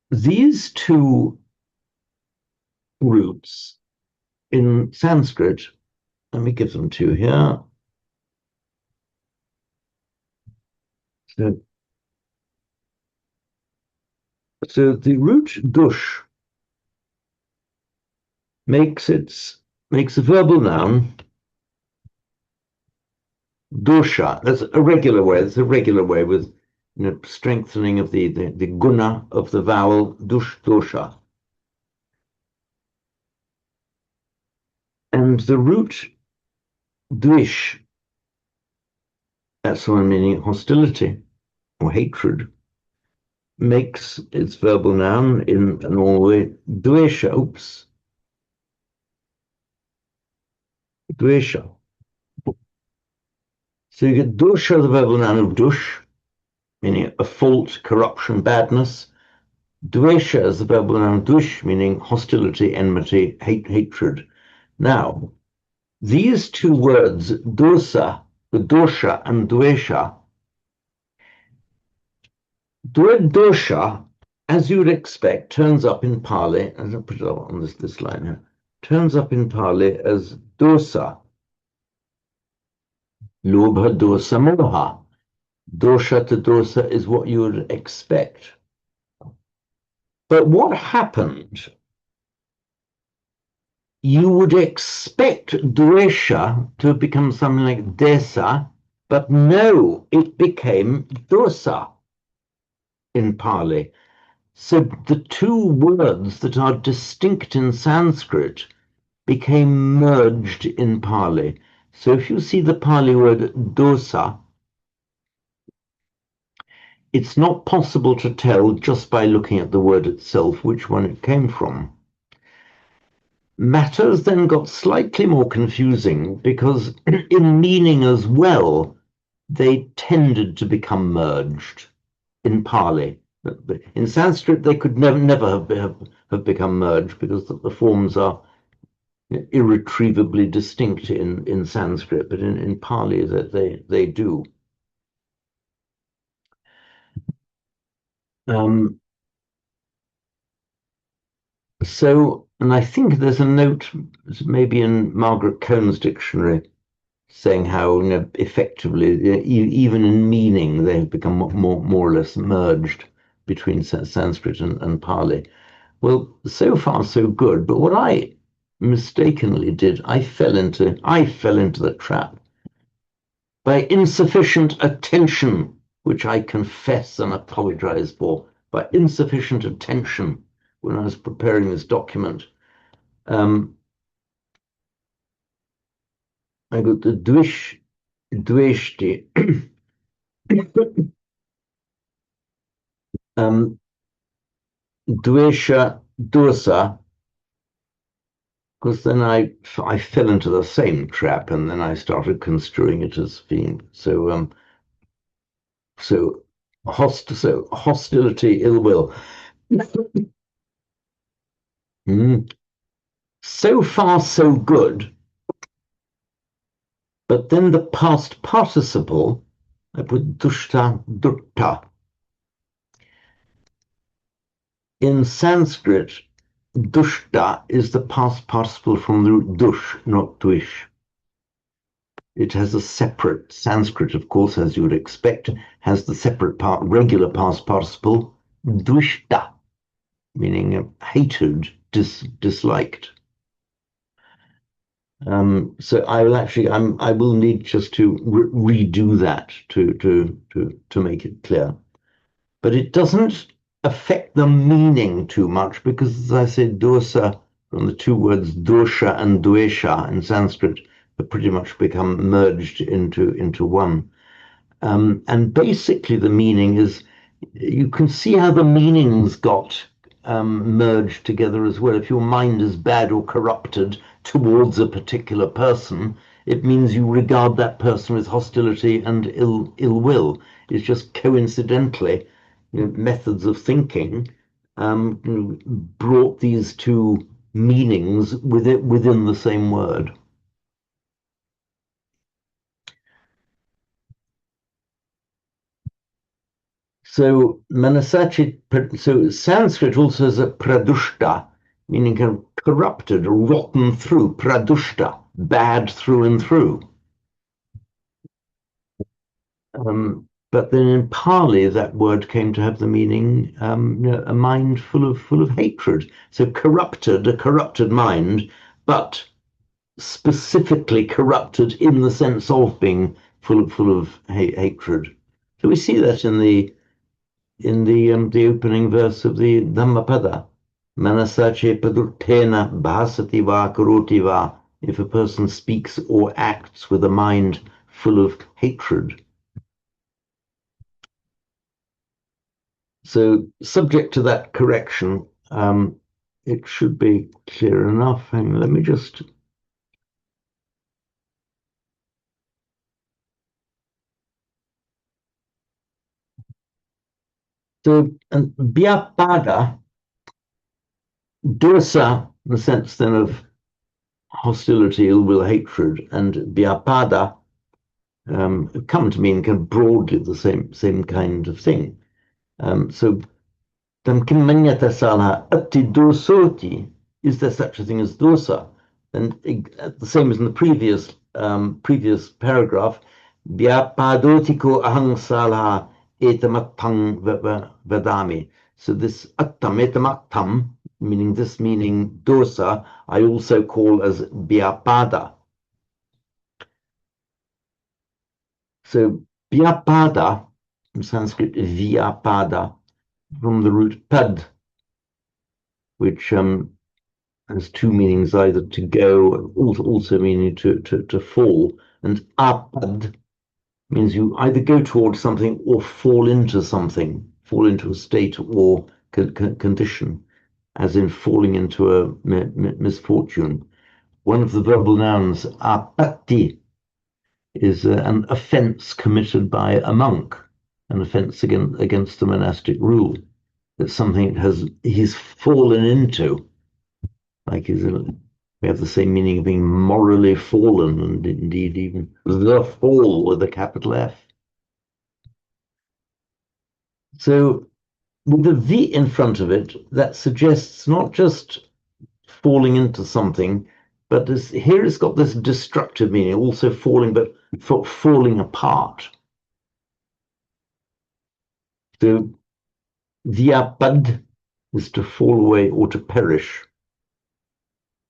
these two roots in Sanskrit, let me give them to you here. So the root dush makes a verbal noun dosha. That's a regular way. That's a regular way with strengthening of the guna of the vowel dush dosha. And the root dvish, that's one meaning hostility or hatred, makes its verbal noun in a normal way dvesha. Oops. Dvesha. So you get dosha, the verbal noun of dush, meaning a fault, corruption, badness. Dvesha is the verbal noun dush, meaning hostility, enmity, hatred. Now, these two words, dosa, the dosha, and dvesha, the word dosha, as you would expect, turns up in Pali, as I put it on this line here, turns up in Pali as dosa. Lobha dosa moha. Dosha to dosa is what you would expect. But what happened you would expect dvesha to have become something like desa, but no, it became dosa in Pali. So the two words that are distinct in Sanskrit became merged in Pali. So if you see the Pali word dosa, it's not possible to tell just by looking at the word itself which one it came from. Matters then got slightly more confusing because in meaning as well, they tended to become merged in Pali. In Sanskrit, they could never have become merged because the forms are irretrievably distinct in Sanskrit, but in Pali they do. So, and I think there's a note maybe in Margaret Cohn's dictionary saying how effectively, even in meaning, they have become more or less merged between Sanskrit and Pali. Well, so far so good. But what I mistakenly did, I fell into the trap by insufficient attention, which I confess and apologize for. By insufficient attention when I was preparing this document, I got the dveshti. Dvesha dosa, because then I fell into the same trap, and then I started construing it as being so hostility, ill will. So far so good, but then the past participle, I put dushta dutta. In Sanskrit, dushta is the past participle from the root dush, not dwish. It has a separate, Sanskrit, of course, as you would expect, has the separate regular past participle, dvishta, meaning hated, disliked. So I will need just to redo that to make it clear. But it doesn't affect the meaning too much because, as I said, dosa, from the two words dosha and dvesha in Sanskrit, have pretty much become merged into one. And basically the meaning is, you can see how the meanings got merged together as well. If your mind is bad or corrupted towards a particular person, it means you regard that person with hostility and ill will. It's just coincidentally, methods of thinking brought these two meanings within the same word. So Manasachi, so Sanskrit also has a pradushta, meaning kind of corrupted, rotten through, pradushta, bad through and through. But then in Pali, that word came to have the meaning a mind full of hatred. So corrupted, a corrupted mind, but specifically corrupted in the sense of being full of hatred. So we see that in the opening verse of the Dhammapada. Manasache padurtena bhasati va karoti va. If a person speaks or acts with a mind full of hatred. So, subject to that correction, it should be clear enough. Hang on, let me just. So, Vyapada, dosa, in the sense then of hostility, ill will, hatred, and Vyapada come to mean kind of broadly the same kind of thing. So, Tamkimanyata sala atti dosoti, is there such a thing as dosa? And the same as in the previous paragraph, Vyapadotiko ahang salha etamattang vadami. So this attam, etamattam, meaning this meaning dosa, I also call as Byapada. So Byapada, in Sanskrit, Vyapada, from the root pad, which has two meanings, either to go, also meaning to fall, and apad means you either go towards something or fall into something, fall into a state or condition, as in falling into a misfortune. One of the verbal nouns, apatti, is an offense committed by a monk, an offense against the monastic rule. It's something he's fallen into, like we have the same meaning of being morally fallen, and indeed even the fall with a capital F. So with the V in front of it, that suggests not just falling into something, but here it's got this destructive meaning, also falling, but falling apart. So vyapad is to fall away or to perish.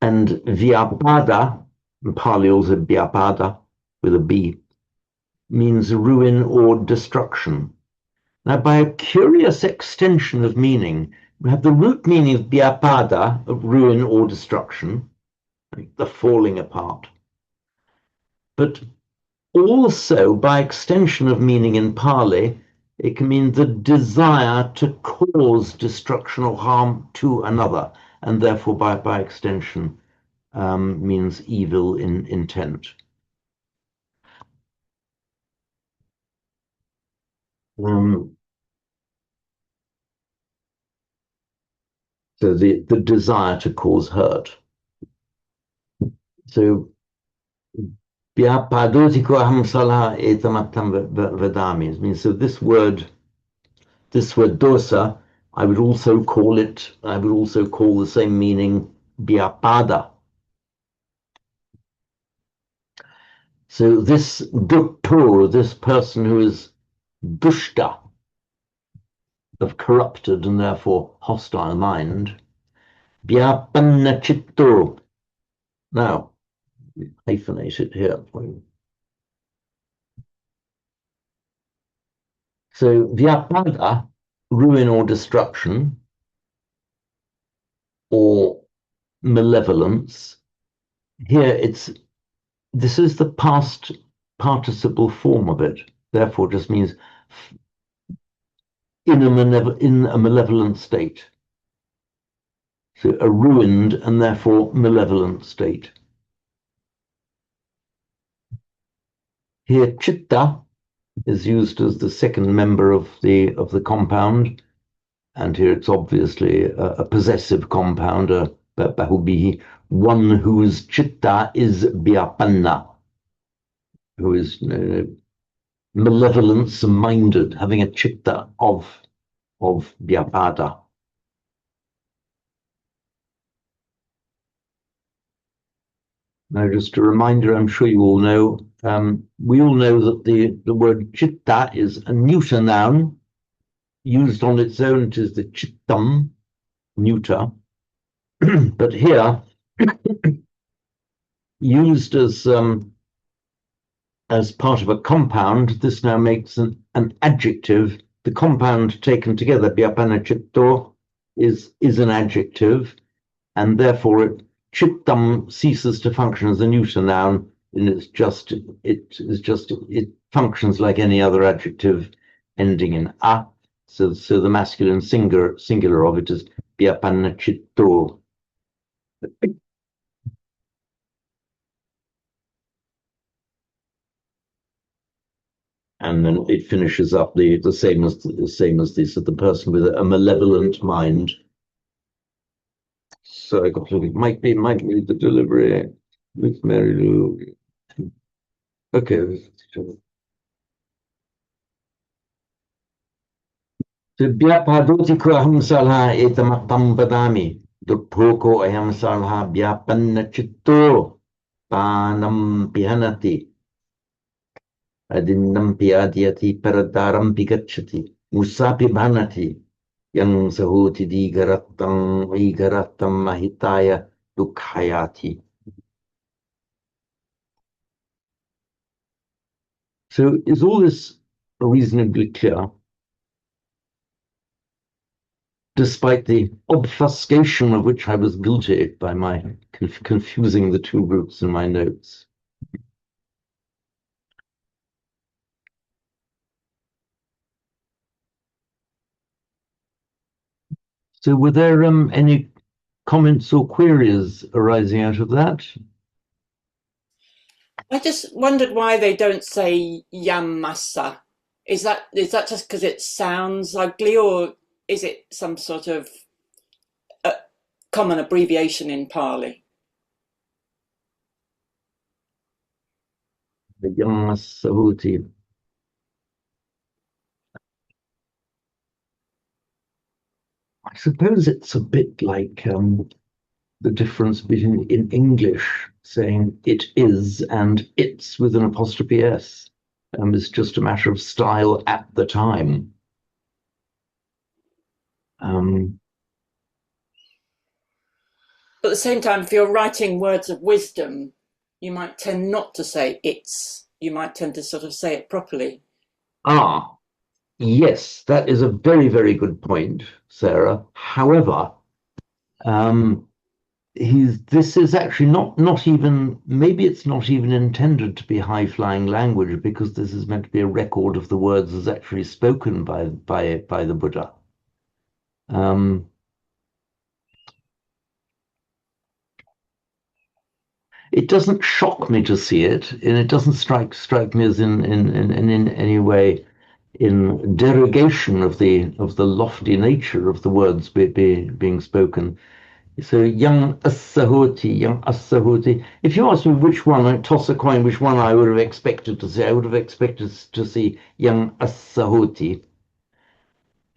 And vyapada, in Pali also byapada with a B, means ruin or destruction. Now, by a curious extension of meaning, we have the root meaning of byapada, of ruin or destruction, like the falling apart. But also, by extension of meaning in Pali, it can mean the desire to cause destruction or harm to another, and therefore, by extension, means evil in intent. So the desire to cause hurt. So Vyapadotiko aham salah etamatam vedami means, so this word dosa, I would also call the same meaning Vyapada. So this dutto, this person who is dushta, of corrupted and therefore hostile mind, Vyapanna chitto. Now, hyphenate it here. So vyapada, ruin or destruction, or malevolence. Here this is the past participle form of it. Therefore, just means in a malevolent state. So a ruined and therefore malevolent state. Here, chitta is used as the second member of the compound, and here it's obviously a possessive compound, bahubihi, one whose chitta is vyapanna, who is malevolence-minded, having a chitta of vyapada. Now, just a reminder, I'm sure you all know, we all know that the word chitta is a neuter noun. Used on its own, it is the chittam, neuter. But here, used as part of a compound, this now makes an adjective. The compound taken together, vyapana chitto, is an adjective, and therefore chittam ceases to function as a neuter noun, and it functions like any other adjective ending in a. So the masculine singular of it is vyapanna chitto. And then it finishes up the same as this, the person with a malevolent mind. So I got to think, might be the delivery with Mary Lou. Okay. So vyapadotiko aham salha etamatam padami. Duppoko aham salha vyapanna chitto panam pihanati. Adinnam piadyati paradaram pigacchati. Musapi bhanati. yang sahuti digarattam mahitaya dukhayati. So is all this reasonably clear, despite the obfuscation of which I was guilty by my confusing the two groups in my notes? So were there any comments or queries arising out of that? I just wondered why they don't say Yammasa. Is that just because it sounds ugly, or is it some sort of common abbreviation in Pali? The Yamasahuti. I suppose it's a bit like the difference between in English saying it is and it's with an apostrophe S. It's just a matter of style at the time. But at the same time, if you're writing words of wisdom, you might tend not to say it's. You might tend to sort of say it properly. Ah, yes, that is a very, very good point, Sarah. However, this is actually not even, maybe it's not even intended to be high-flying language, because this is meant to be a record of the words as actually spoken by the Buddha. It doesn't shock me to see it, and it doesn't strike me as in any way in derogation of the lofty nature of the words being spoken. So young Asahuti. If you ask me which one, I toss a coin, which one I would have expected to see, I would have expected to see young Asahuti.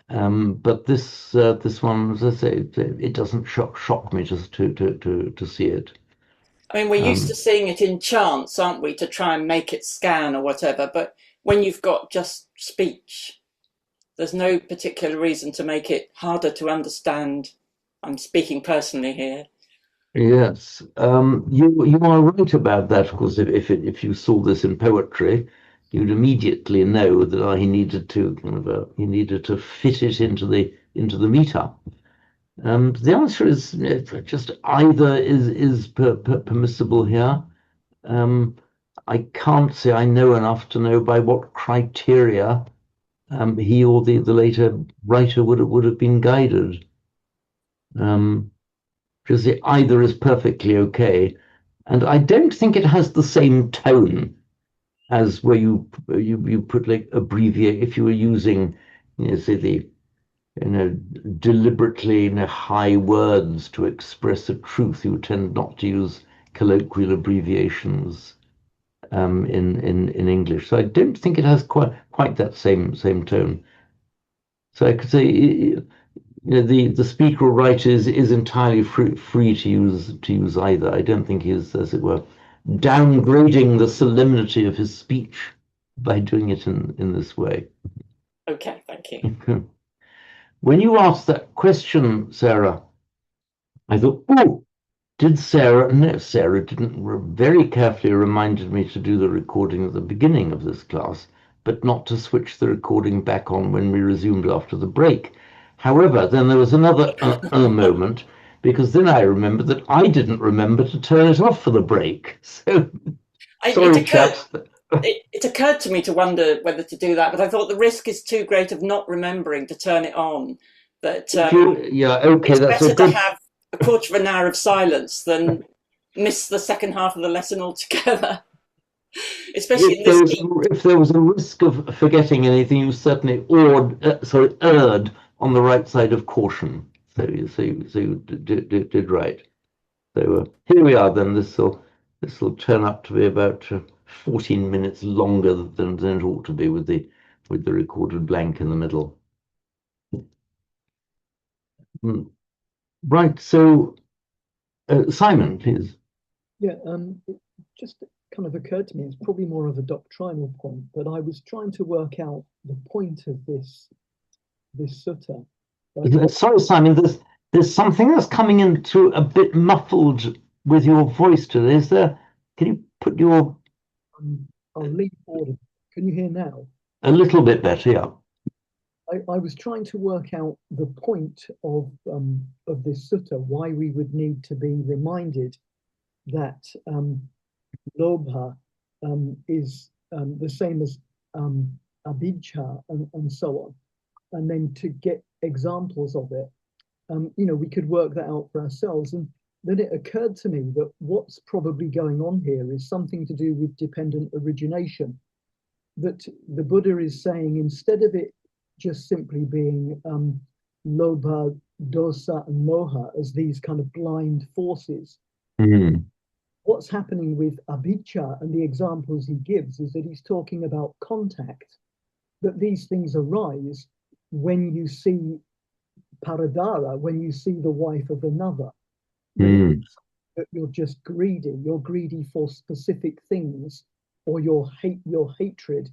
But this one, as I say, it doesn't shock me just to see it. I mean, we're used to seeing it in chants, aren't we, to try and make it scan or whatever. But when you've got just speech, there's no particular reason to make it harder to understand. I'm speaking personally here. Yes, you are right about that. Of course, if you saw this in poetry, you'd immediately know that he needed to fit it into the meter. The answer is just either is permissible here. I can't say I know enough to know by what criteria he or the later writer would have been guided. Because either is perfectly okay, and I don't think it has the same tone as where you put like abbreviate. If you were using, say the deliberately high words to express a truth, you tend not to use colloquial abbreviations in English. So I don't think it has quite that same tone. So I could say the speaker or writer is entirely free to use either. I don't think he's, as it were, downgrading the solemnity of his speech by doing it in this way. Okay, thank you. When you asked that question, Sarah, I thought, oh, did Sarah? No, Sarah didn't. Very carefully reminded me to do the recording at the beginning of this class, but not to switch the recording back on when we resumed after the break. However, then there was another moment, because then I remembered that I didn't remember to turn it off for the break. So, sorry, chaps. It occurred to me to wonder whether to do that, but I thought the risk is too great of not remembering to turn it on. That yeah, okay, it's that's better a good. to have a quarter of an hour of silence than miss the second half of the lesson altogether. Especially if there was a risk of forgetting anything, you certainly erred on the right side of caution. So you did right. So here we are. Then this will turn up to be about 14 minutes longer than it ought to be with the recorded blank in the middle. Right. So Simon, please. Yeah. It just kind of occurred to me. It's probably more of a doctrinal point, but I was trying to work out the point of this sutta, Sorry, Simon, there's something that's coming into a bit muffled with your voice today. Is there? Can you put your I'll lean forward. Can you hear now? a little bit better? Yeah. I was trying to work out the point of this sutta, why we would need to be reminded that lobha is the same as abhijja and so on, and then to get examples of it. We could work that out for ourselves. And then it occurred to me that what's probably going on here is something to do with dependent origination. That the Buddha is saying, instead of it just simply being lobha, dosa, and moha as these kind of blind forces, what's happening with abhijja and the examples he gives is that he's talking about contact, that these things arise when you see paradara, when you see the wife of another. That you're just greedy, you're greedy for specific things, or your hatred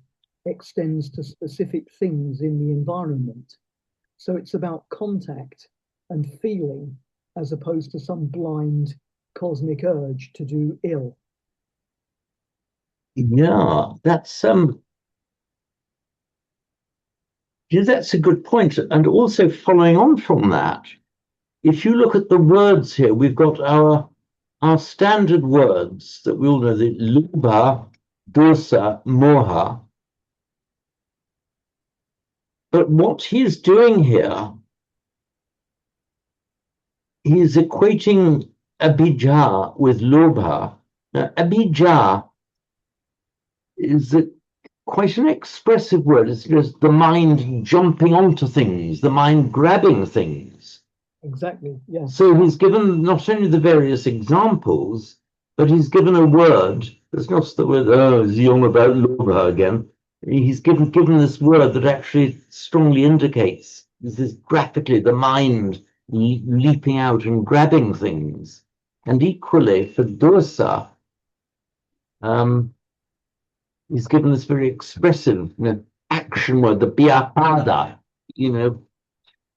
extends to specific things in the environment. So it's about contact and feeling as opposed to some blind cosmic urge to do ill. Yeah, that's a good point. And also following on from that, if you look at the words here, we've got our standard words that we all know, the lobha, dosa, moha. But what he's doing here, he's equating abhijja with lobha. Now, abhijja is quite an expressive word. It's just the mind jumping onto things, the mind grabbing things. Exactly, yeah. So he's given not only the various examples, but he's given a word. It's not the word, is he on about lobha again? He's given this word that actually strongly indicates this graphically the mind leaping out and grabbing things. And equally for dosa, he's given this very expressive action word, the biapada,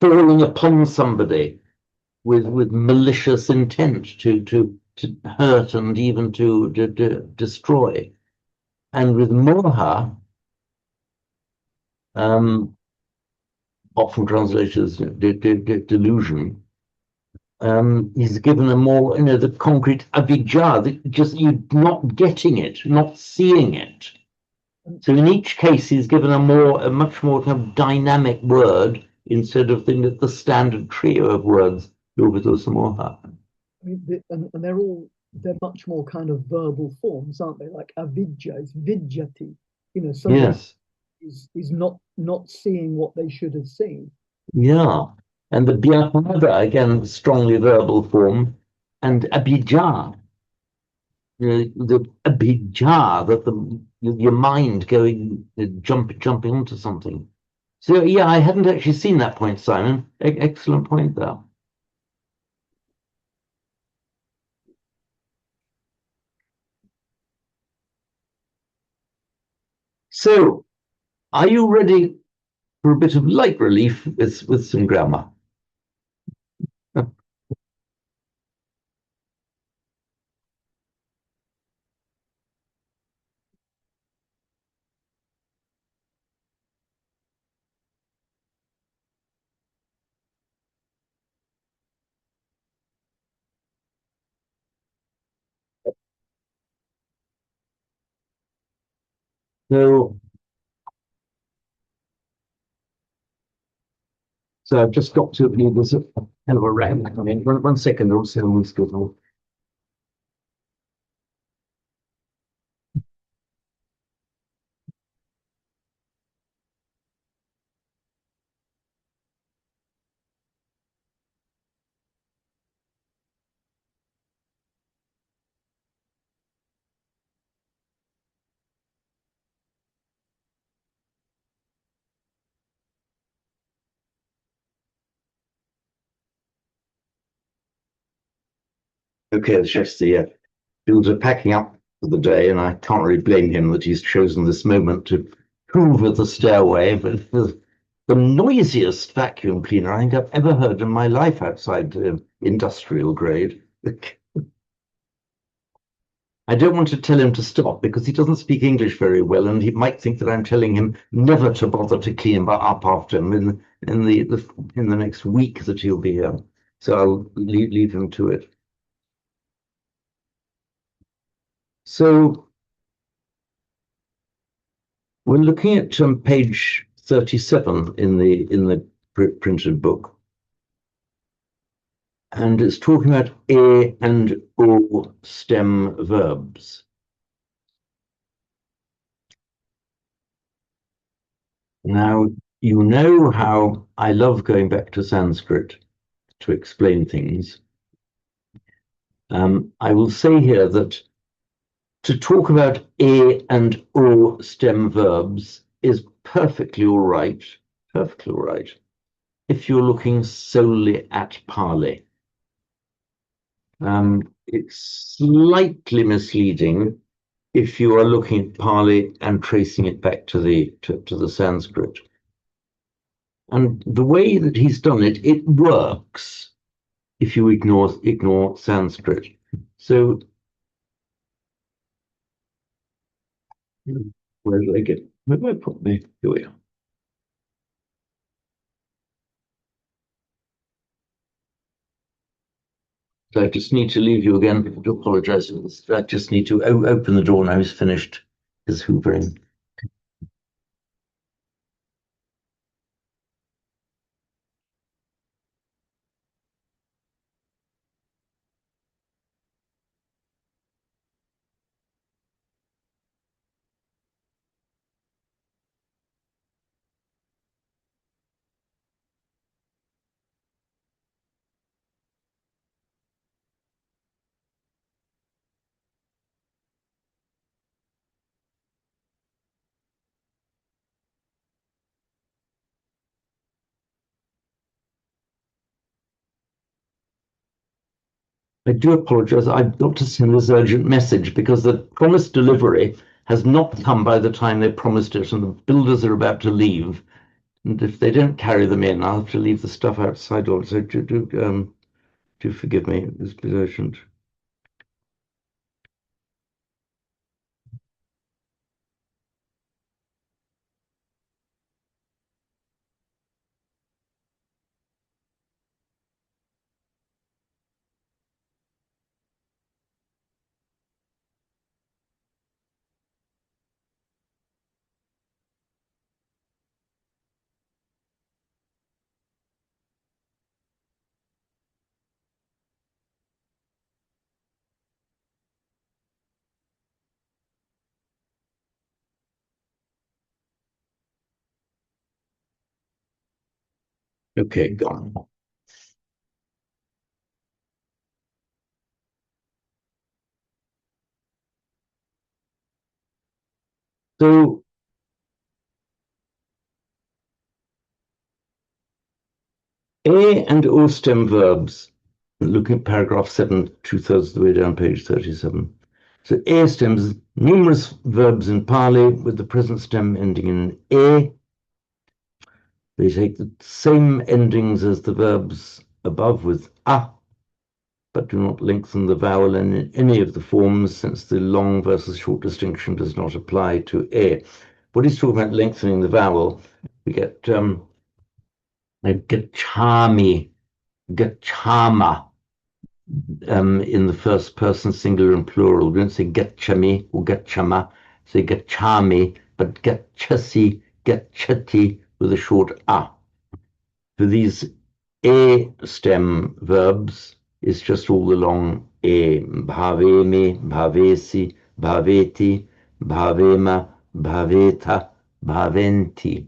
falling upon somebody with malicious intent to hurt and even to destroy. And with moha, often translated as delusion, he's given a more, the concrete abhijja, just you not getting it, not seeing it. So in each case, he's given a much more kind of dynamic word instead of the standard trio of words, yogadosa moha. And they're much more kind of verbal forms, aren't they? Like avidya is vidyati, something Yes. is not seeing what they should have seen. Yeah. And the bhyapada, again, strongly verbal form, and abhijja. The abhijja, that your mind jumping onto something. So yeah, I hadn't actually seen that point, Simon. Excellent point there. So, are you ready for a bit of light relief with some grammar? So I've just got to there's a hell of a ramp. I mean, one second, also let's go. Okay, it's just the builds are packing up for the day, and I can't really blame him that he's chosen this moment to hoover the stairway. But the noisiest vacuum cleaner I think I've ever heard in my life outside industrial grade. I don't want to tell him to stop because he doesn't speak English very well, and he might think that I'm telling him never to bother to clean up after him in the next week that he'll be here. So I'll leave him to it. So we're looking at page 37 in the printed book, and it's talking about a and o stem verbs. Now, you know how I love going back to Sanskrit to explain things. I will say here that to talk about a and o stem verbs is perfectly all right, if you're looking solely at Pali. It's slightly misleading if you are looking at Pali and tracing it back to the Sanskrit. And the way that he's done it, it works if you ignore Sanskrit. So where did I get? Where did I put me? Here we are. So I just need to leave you again. I do apologize. I just need to open the door now. He's finished his hoovering. I do apologize. I've got to send this urgent message because the promised delivery has not come by the time they promised it, and the builders are about to leave. And if they don't carry them in, I'll have to leave the stuff outside. So do forgive me. It's a bit urgent. Okay, gone. So A and O stem verbs. Look at paragraph 7, 2/3 of the way down, page 37. So A stems, numerous verbs in Pali with the present stem ending in A. They take the same endings as the verbs above with A, but do not lengthen the vowel in any of the forms, since the long versus short distinction does not apply to A. What he's talking about lengthening the vowel, we get gachami, gachama, in the first person singular and plural. We don't say gachami or gachama, say gachami, but gachasi, gachati with a short a. For these a stem verbs, it's just all the long a. Bhavemi, bhavesi, bhaveti, bhavema, bhaveta, bhaventi.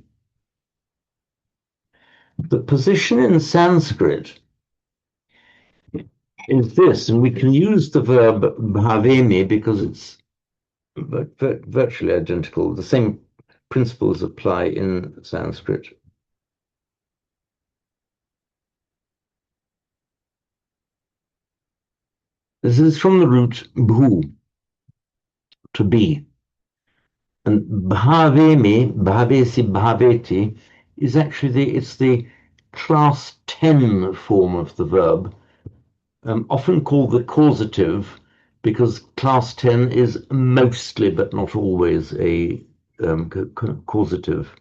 The position in Sanskrit is this, and we can use the verb bhavemi because it's virtually identical. The same principles apply in Sanskrit. This is from the root bhu, to be. And bhavemi, bhavesi, bhaveti is actually it's the class 10 form of the verb, often called the causative, because class 10 is mostly but not always a causative.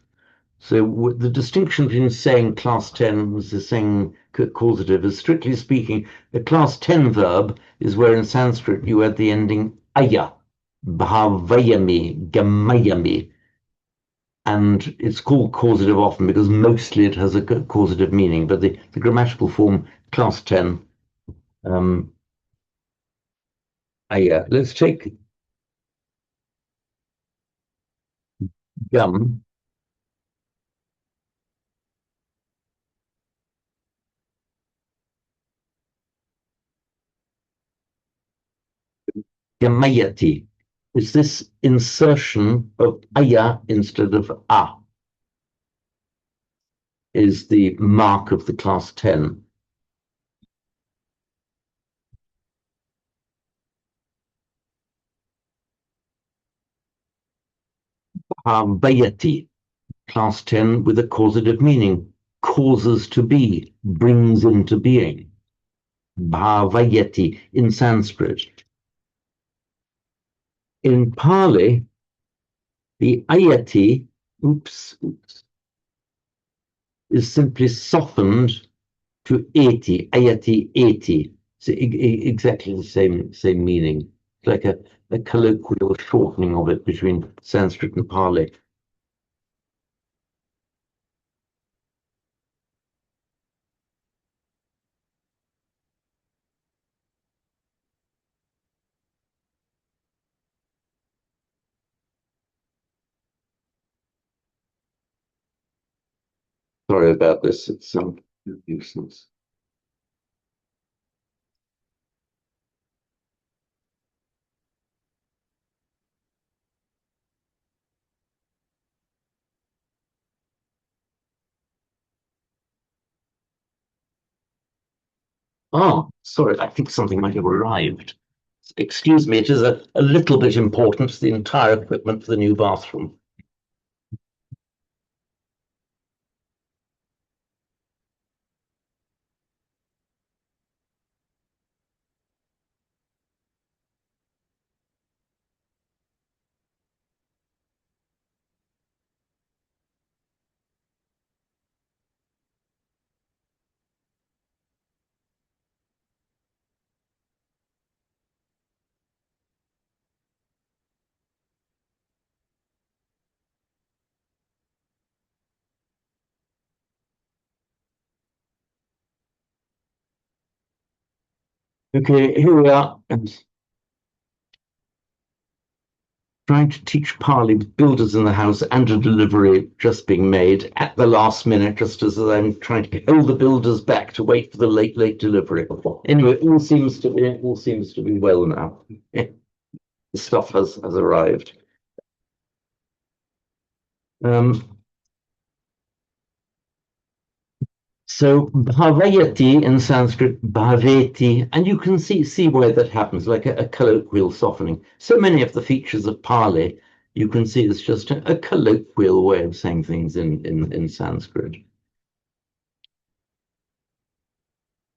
So the distinction between saying class 10 versus saying causative is, strictly speaking, a class 10 verb is where in Sanskrit you add the ending aya, bhavayami, gamayami, and it's called causative often because mostly it has a causative meaning, but the grammatical form class 10, aya. Let's take gum. Gamayati. It's this insertion of aya instead of a is the mark of the class 10. Bhavayati, class 10 with a causative meaning, causes to be, brings into being. Bhavayati in Sanskrit. In Pali, the ayati, is simply softened to eti, ayati eti. So exactly the same meaning. It's like a colloquial shortening of it between Sanskrit and Pali. Sorry about this, it's some nuisance. Oh, sorry, I think something might have arrived. Excuse me, it is a little bit important, the entire equipment for the new bathroom. Okay, here we are. I'm trying to teach Pali with builders in the house and a delivery just being made at the last minute, just as I'm trying to hold the builders back to wait for the late delivery. Anyway, all seems to be well now. The stuff has arrived. So bhavayati in Sanskrit, bhaveti, and you can see where that happens, like a colloquial softening. So many of the features of Pali, you can see it's just a colloquial way of saying things in Sanskrit.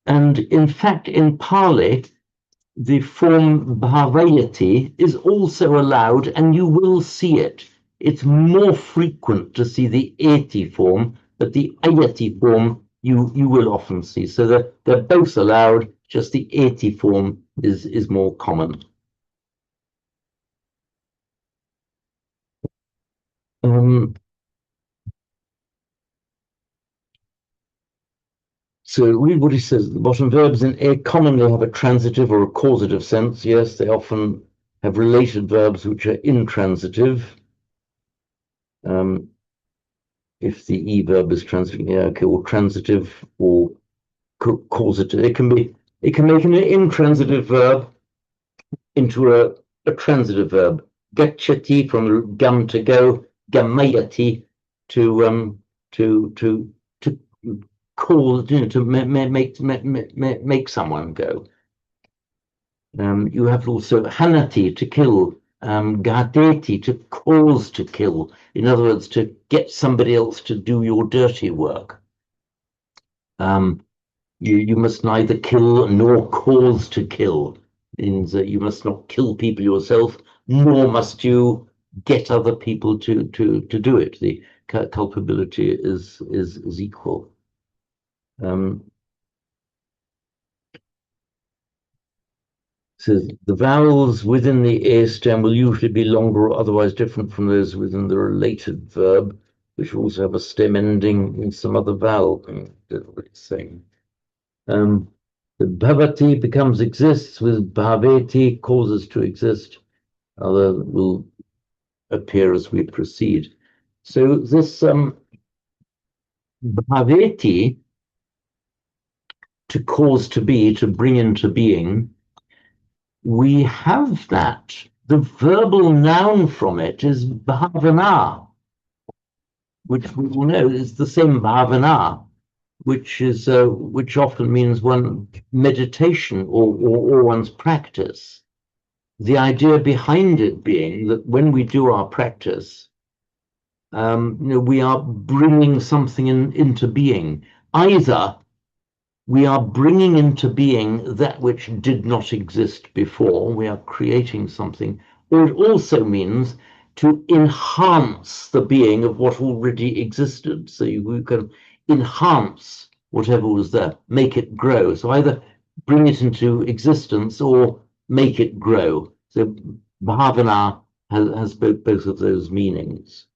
And in fact, in Pali, the form bhavayati is also allowed, and you will see it. It's more frequent to see the eti form, but the ayati form you will often see. So they're both allowed, just the eti form is more common. So read what he says at the bottom. Verbs in A commonly have a transitive or a causative sense. Yes, they often have related verbs which are intransitive. If the E verb is transitive, yeah, okay, or transitive or causative. It can make an intransitive verb into a transitive verb. Gacchati from gum to go, gamayati to call, to make someone go. You have also hanati to kill, Gateti, to cause to kill. In other words, to get somebody else to do your dirty work. You must neither kill nor cause to kill. Means that you must not kill people yourself, nor must you get other people to do it. The culpability is equal. So the vowels within the A stem will usually be longer or otherwise different from those within the related verb, which also have a stem ending in some other vowel. I don't know what it's saying. The bhavati becomes exists with bhaveti, causes to exist. Other will appear as we proceed. So this bhaveti, to cause to be, to bring into being, we have that. The verbal noun from it is bhavana, which we will know is the same bhavana, which often means one meditation or one's practice. The idea behind it being that when we do our practice, we are bringing something into being. Either we are bringing into being that which did not exist before, we are creating something, or it also means to enhance the being of what already existed. So you can enhance whatever was there, make it grow. So either bring it into existence or make it grow. So bhavana has both of those meanings.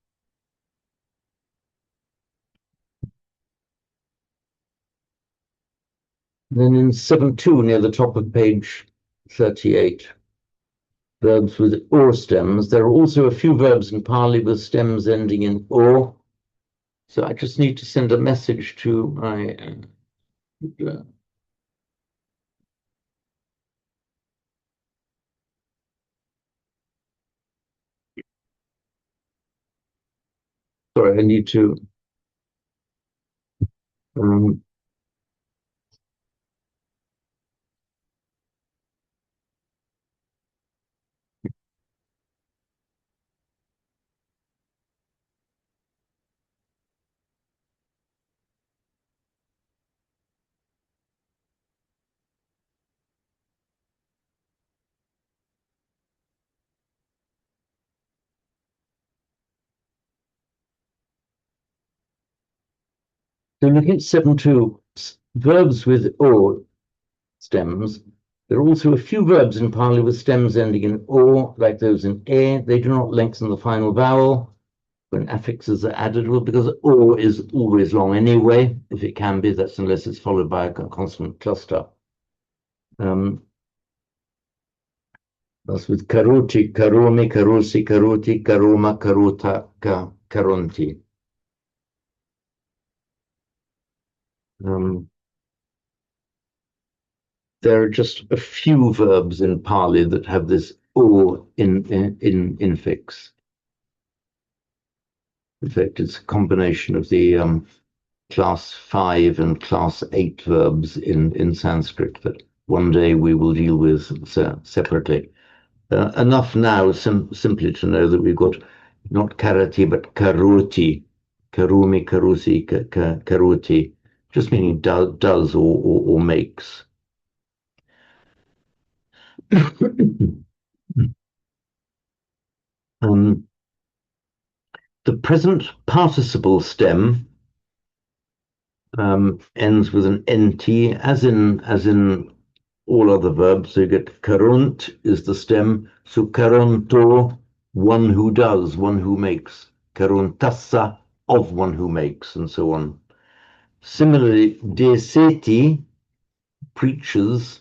Then in 7.2, near the top of page 38, verbs with or stems. There are also a few verbs in Pali with stems ending in or. So I just need to send a message to my sorry, I need to so looking at 7.2, verbs with or stems. There are also a few verbs in Pali with stems ending in or, like those in e. They do not lengthen the final vowel when affixes are added, well, because or is always long anyway, if it can be, that's unless it's followed by a consonant cluster. That's with karoti, karomi, karosi, karoti, karoma, karota, karonti. There are just a few verbs in Pali that have this o in infix. In fact, it's a combination of the class 5 and class 8 verbs in Sanskrit that one day we will deal with separately. Enough now simply to know that we've got not karati but karoti, karumi, karusi, karoti, just meaning does or makes. The present participle stem ends with an nt, as in all other verbs. So you get karunt is the stem, so karunto, one who does, one who makes, karuntassa, of one who makes, and so on. Similarly, deseti, preaches,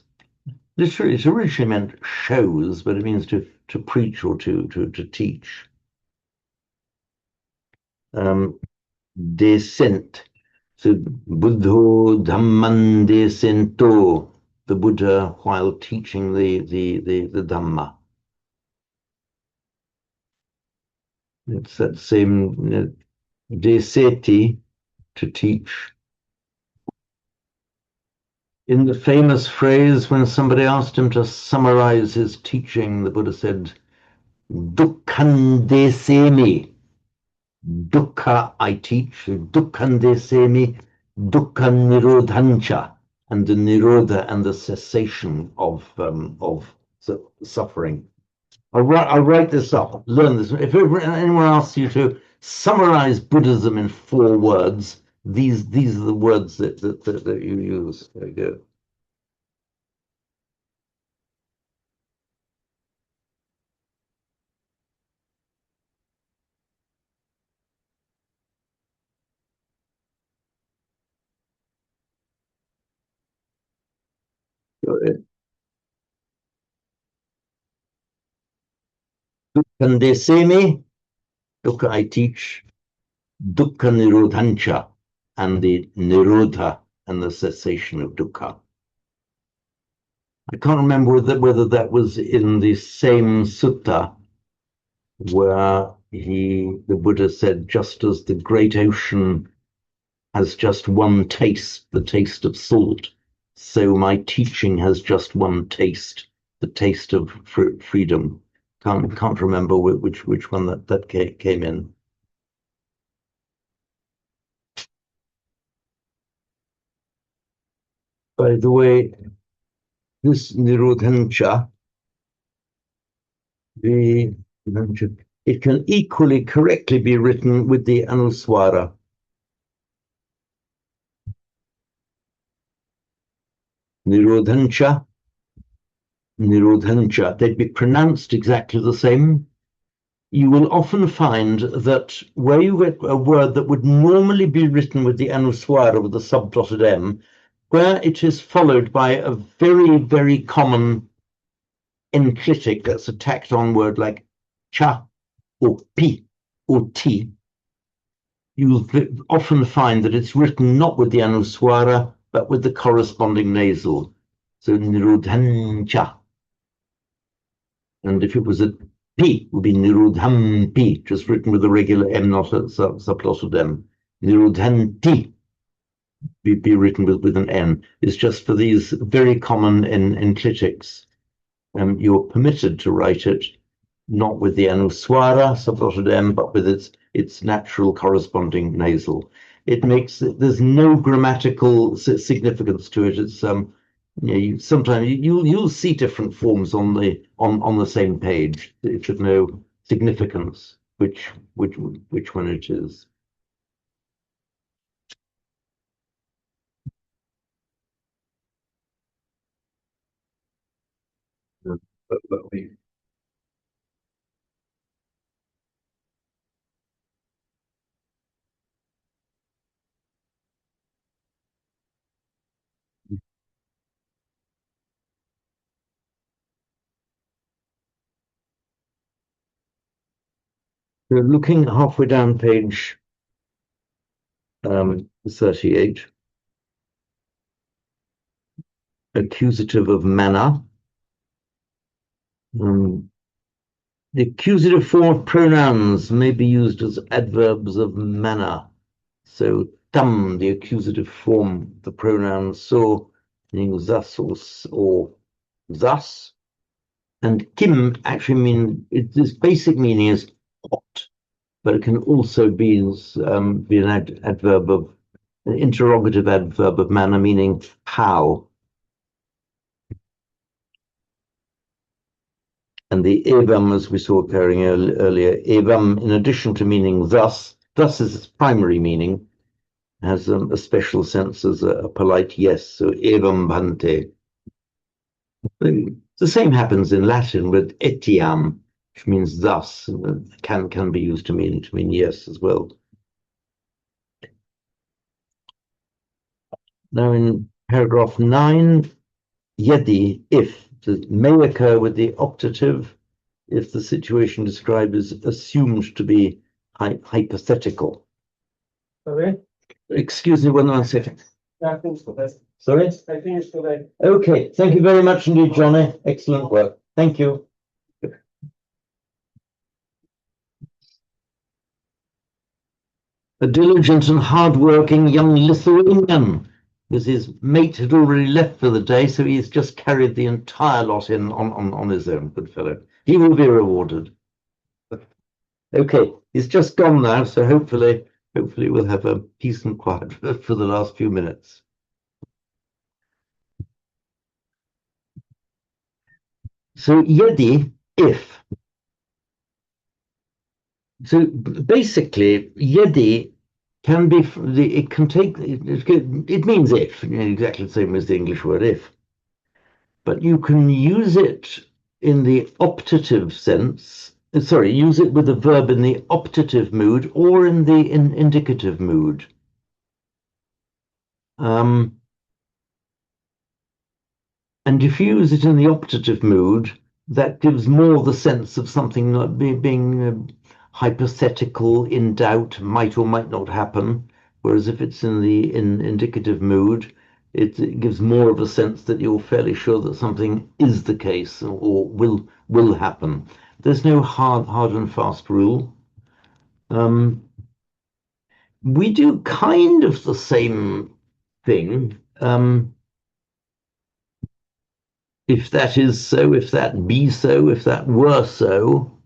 literally, it originally meant shows, but it means to preach or to teach. Descent. So Buddho Dhamman descento, the Buddha while teaching the Dhamma. It's that same deseti, to teach. In the famous phrase, when somebody asked him to summarize his teaching, the Buddha said, Dukkhandesemi. Dukkha I teach, Dukkhandesemi, Dukkha Nirodhancha, and the Nirodha and the cessation of suffering. I'll write this up, learn this. If anyone asks you to summarize Buddhism in 4 words, these are the words that you use. There you go. Dukkhandesemi, Dukkha I teach, Dukkha Nirodhancha, and the Nirodha and the cessation of Dukkha. I can't remember whether that was in the same sutta where the Buddha said, just as the great ocean has just one taste, the taste of salt, so my teaching has just one taste, the taste of freedom. Can't remember which one that came in. By the way, this Nirodhancha, it can equally correctly be written with the Anuswara. Nirodhancha, Nirodhancha, they'd be pronounced exactly the same. You will often find that where you get a word that would normally be written with the Anuswara with the subdotted M, where it is followed by a very, very common enclitic that's a tacked on word like cha or pi or ti, you'll often find that it's written not with the Anuswara, but with the corresponding nasal. So Nirodhancha. And if it was a P, it would be Nirodhampi, just written with a regular M, not a subdotted M. Nirodhanti be written with an N. It's just for these very common enclitics. You're permitted to write it not with the Anuswara, subdotted M, but with its natural corresponding nasal. It makes there's no grammatical significance to it. It's sometimes you'll see different forms on the same page. It should know significance which one it is. But we We're looking halfway down page 38. Accusative of manner. The accusative form of pronouns may be used as adverbs of manner. So tam, the accusative form, the pronoun so, meaning thus or thus. And kim actually its basic meaning is what, but it can also be an adverb of an interrogative adverb of manner, meaning how. And the evam, as we saw occurring earlier, evam, in addition to meaning thus is its primary meaning, has a special sense as a polite yes. So evam bhante. The same happens in Latin with etiam, which means thus, can be used to mean yes as well. Now in paragraph 9, yedi, if, may occur with the optative if the situation described is assumed to be hypothetical. Sorry? Excuse me 1 second. I finished today. Sorry? I finished today. Okay, thank you very much indeed, Johnny. Excellent work. Thank you. A diligent and hard-working young Lithuanian, because his mate had already left for the day, so he's just carried the entire lot in on his own. Good fellow. He will be rewarded. Okay, it's just gone now, so hopefully we'll have a peace and quiet for the last few minutes. So yedi, if. So basically, yedi can be it can take it means if, exactly the same as the English word if, but you can use it in the optative sense. Sorry, use it with a verb in the optative mood or in the indicative mood. And if you use it in the optative mood, that gives more the sense of something like being hypothetical, in doubt, might or might not happen. Whereas if it's in the indicative mood, it gives more of a sense that you're fairly sure that something is the case or will happen. There's no hard and fast rule. We do kind of the same thing. If that is so, if that be so, if that were so,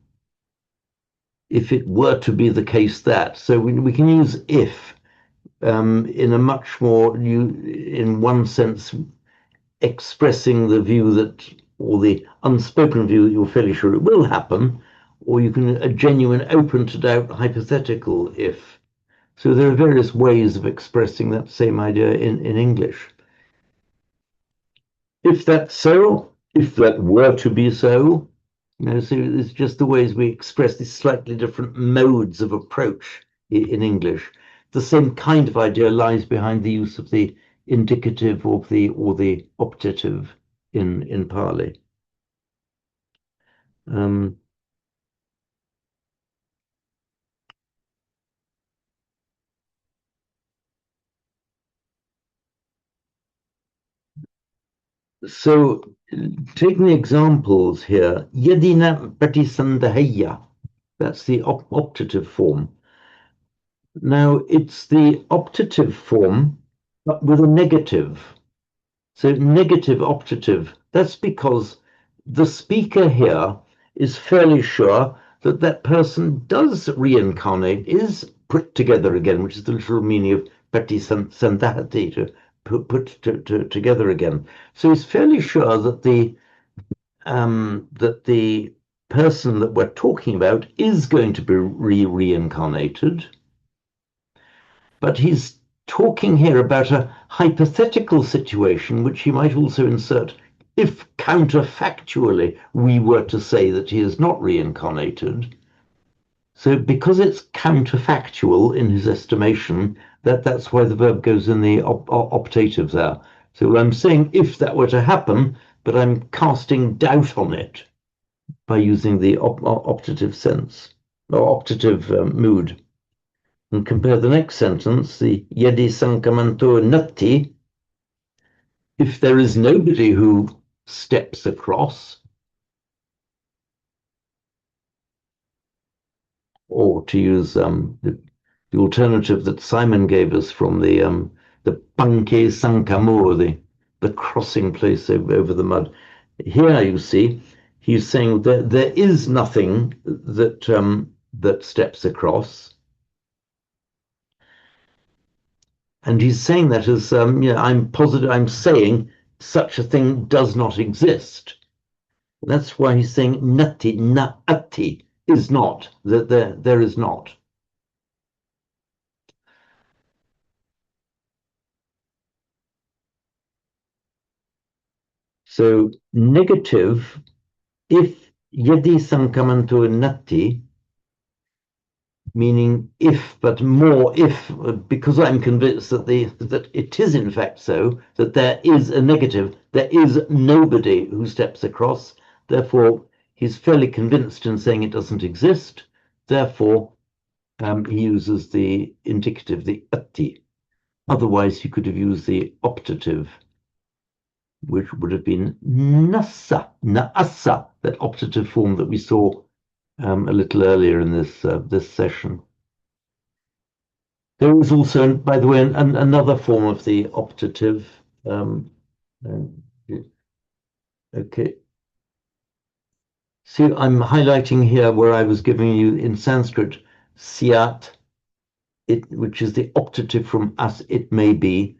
if it were to be the case that. So we can use if in a much more, in one sense, expressing the view that, or the unspoken view that you're fairly sure it will happen, or you can a genuine open to doubt hypothetical if. So there are various ways of expressing that same idea in English. If that's so, if that were to be so, so it's just the ways we express these slightly different modes of approach in English. The same kind of idea lies behind the use of the indicative or the optative in Pali. So, taking the examples here, yedina patisandahaya, that's the optative form. Now, it's the optative form, but with a negative. So, negative optative, that's because the speaker here is fairly sure that that person does reincarnate, is put together again, which is the literal meaning of patisandahati, to put together again. So he's fairly sure that the person that we're talking about is going to be reincarnated, but he's talking here about a hypothetical situation which he might also insert if counterfactually we were to say that he is not reincarnated. So because it's counterfactual in his estimation, that's why the verb goes in the optative there. So I'm saying if that were to happen, but I'm casting doubt on it by using the optative sense, or optative mood. And compare the next sentence, the yedi sankamanto natti, if there is nobody who steps across, or to use the alternative that Simon gave us from the Panke Sankamur, the crossing place over the mud. Here you see, he's saying that there is nothing that steps across, and he's saying that as I'm positive. I'm saying such a thing does not exist. That's why he's saying nati naati is not, that there is not. So negative, if yedi sankamanto nati, meaning if, but more if, because I'm convinced that that it is in fact so, that there is a negative, there is nobody who steps across. Therefore, he's fairly convinced in saying it doesn't exist. Therefore, he uses the indicative, the atti. Otherwise, he could have used the optative, which would have been nasa, naasa, that optative form that we saw a little earlier in this session. There is also, by the way, another form of the optative. Okay. See, I'm highlighting here where I was giving you in Sanskrit, syat, which is the optative from as it may be,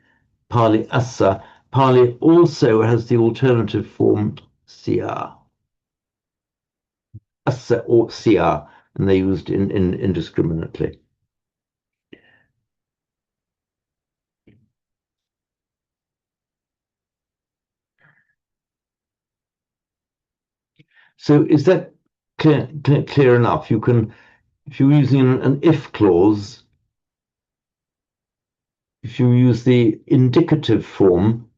Pali assa. Pali also has the alternative form sia, assa or sia, and they're used indiscriminately. So is that clear enough? You can, if you're using an if clause, if you use the indicative form,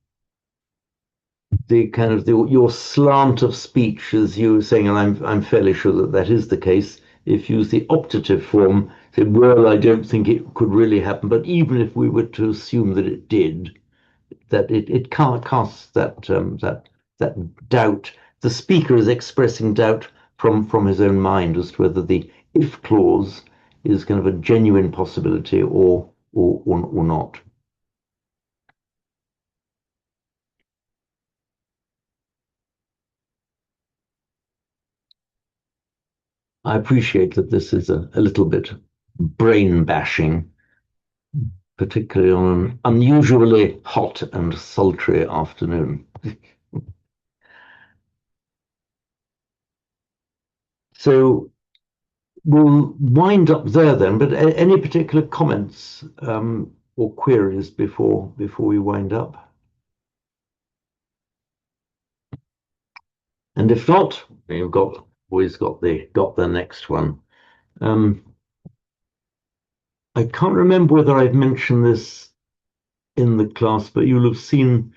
the kind of your slant of speech, as you were saying, and I'm fairly sure that that is the case. If you use the optative form, say, well, I don't think it could really happen, but even if we were to assume that it did, that it can't cast that that doubt. The speaker is expressing doubt from his own mind as to whether the if clause is kind of a genuine possibility or not. I appreciate that this is a little bit brain bashing, particularly on an unusually hot and sultry afternoon. So we'll wind up there then, but any particular comments or queries before we wind up? And if not, you've always got the next one. I can't remember whether I've mentioned this in the class, but you'll have seen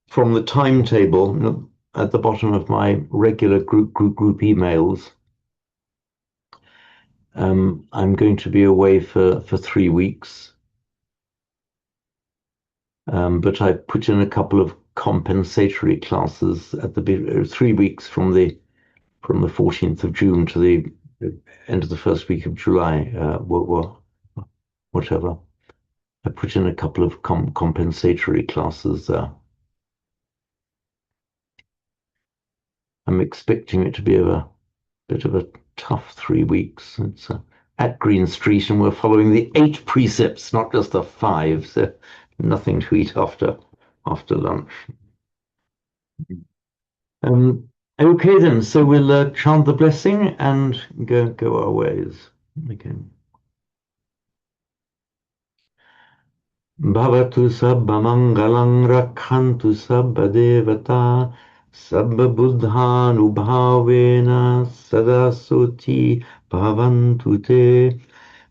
from the timetable at the bottom of my regular group emails. I'm going to be away for 3 weeks, but I put in a couple of compensatory classes at the 3 weeks from the 14th of June to the end of the first week of July, whatever. I put in a couple of compensatory classes there. I'm expecting it to be a bit of a tough 3 weeks. It's at Green Street, and we're following the 8 precepts, not just the 5. So nothing to eat after lunch. Okay then, so we'll chant the blessing and go our ways. Okay. Bhavatu sabba mangalang rakhantu sabba devata sabba buddhanubhavena sada soti bhavantu te.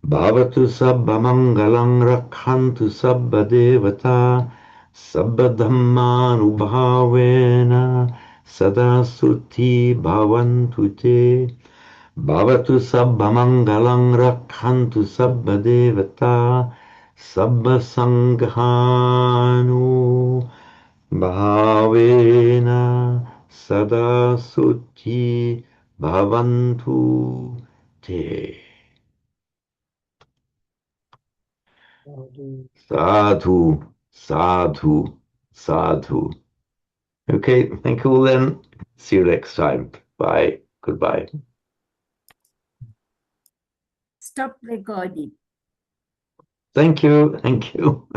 Bhavatu sabba mangalang rakhantu sabba devata sabba dhammanubhavena sada soti bhavantu te. Bhavatu sabba mangalang rakhantu sabba devata sabba sanghanu bhavena sada suchi bhavantu te. Sadhu, sadhu, sadhu. Okay, thank you all then. See you next time. Bye. Goodbye. Stop recording. Thank you. Thank you.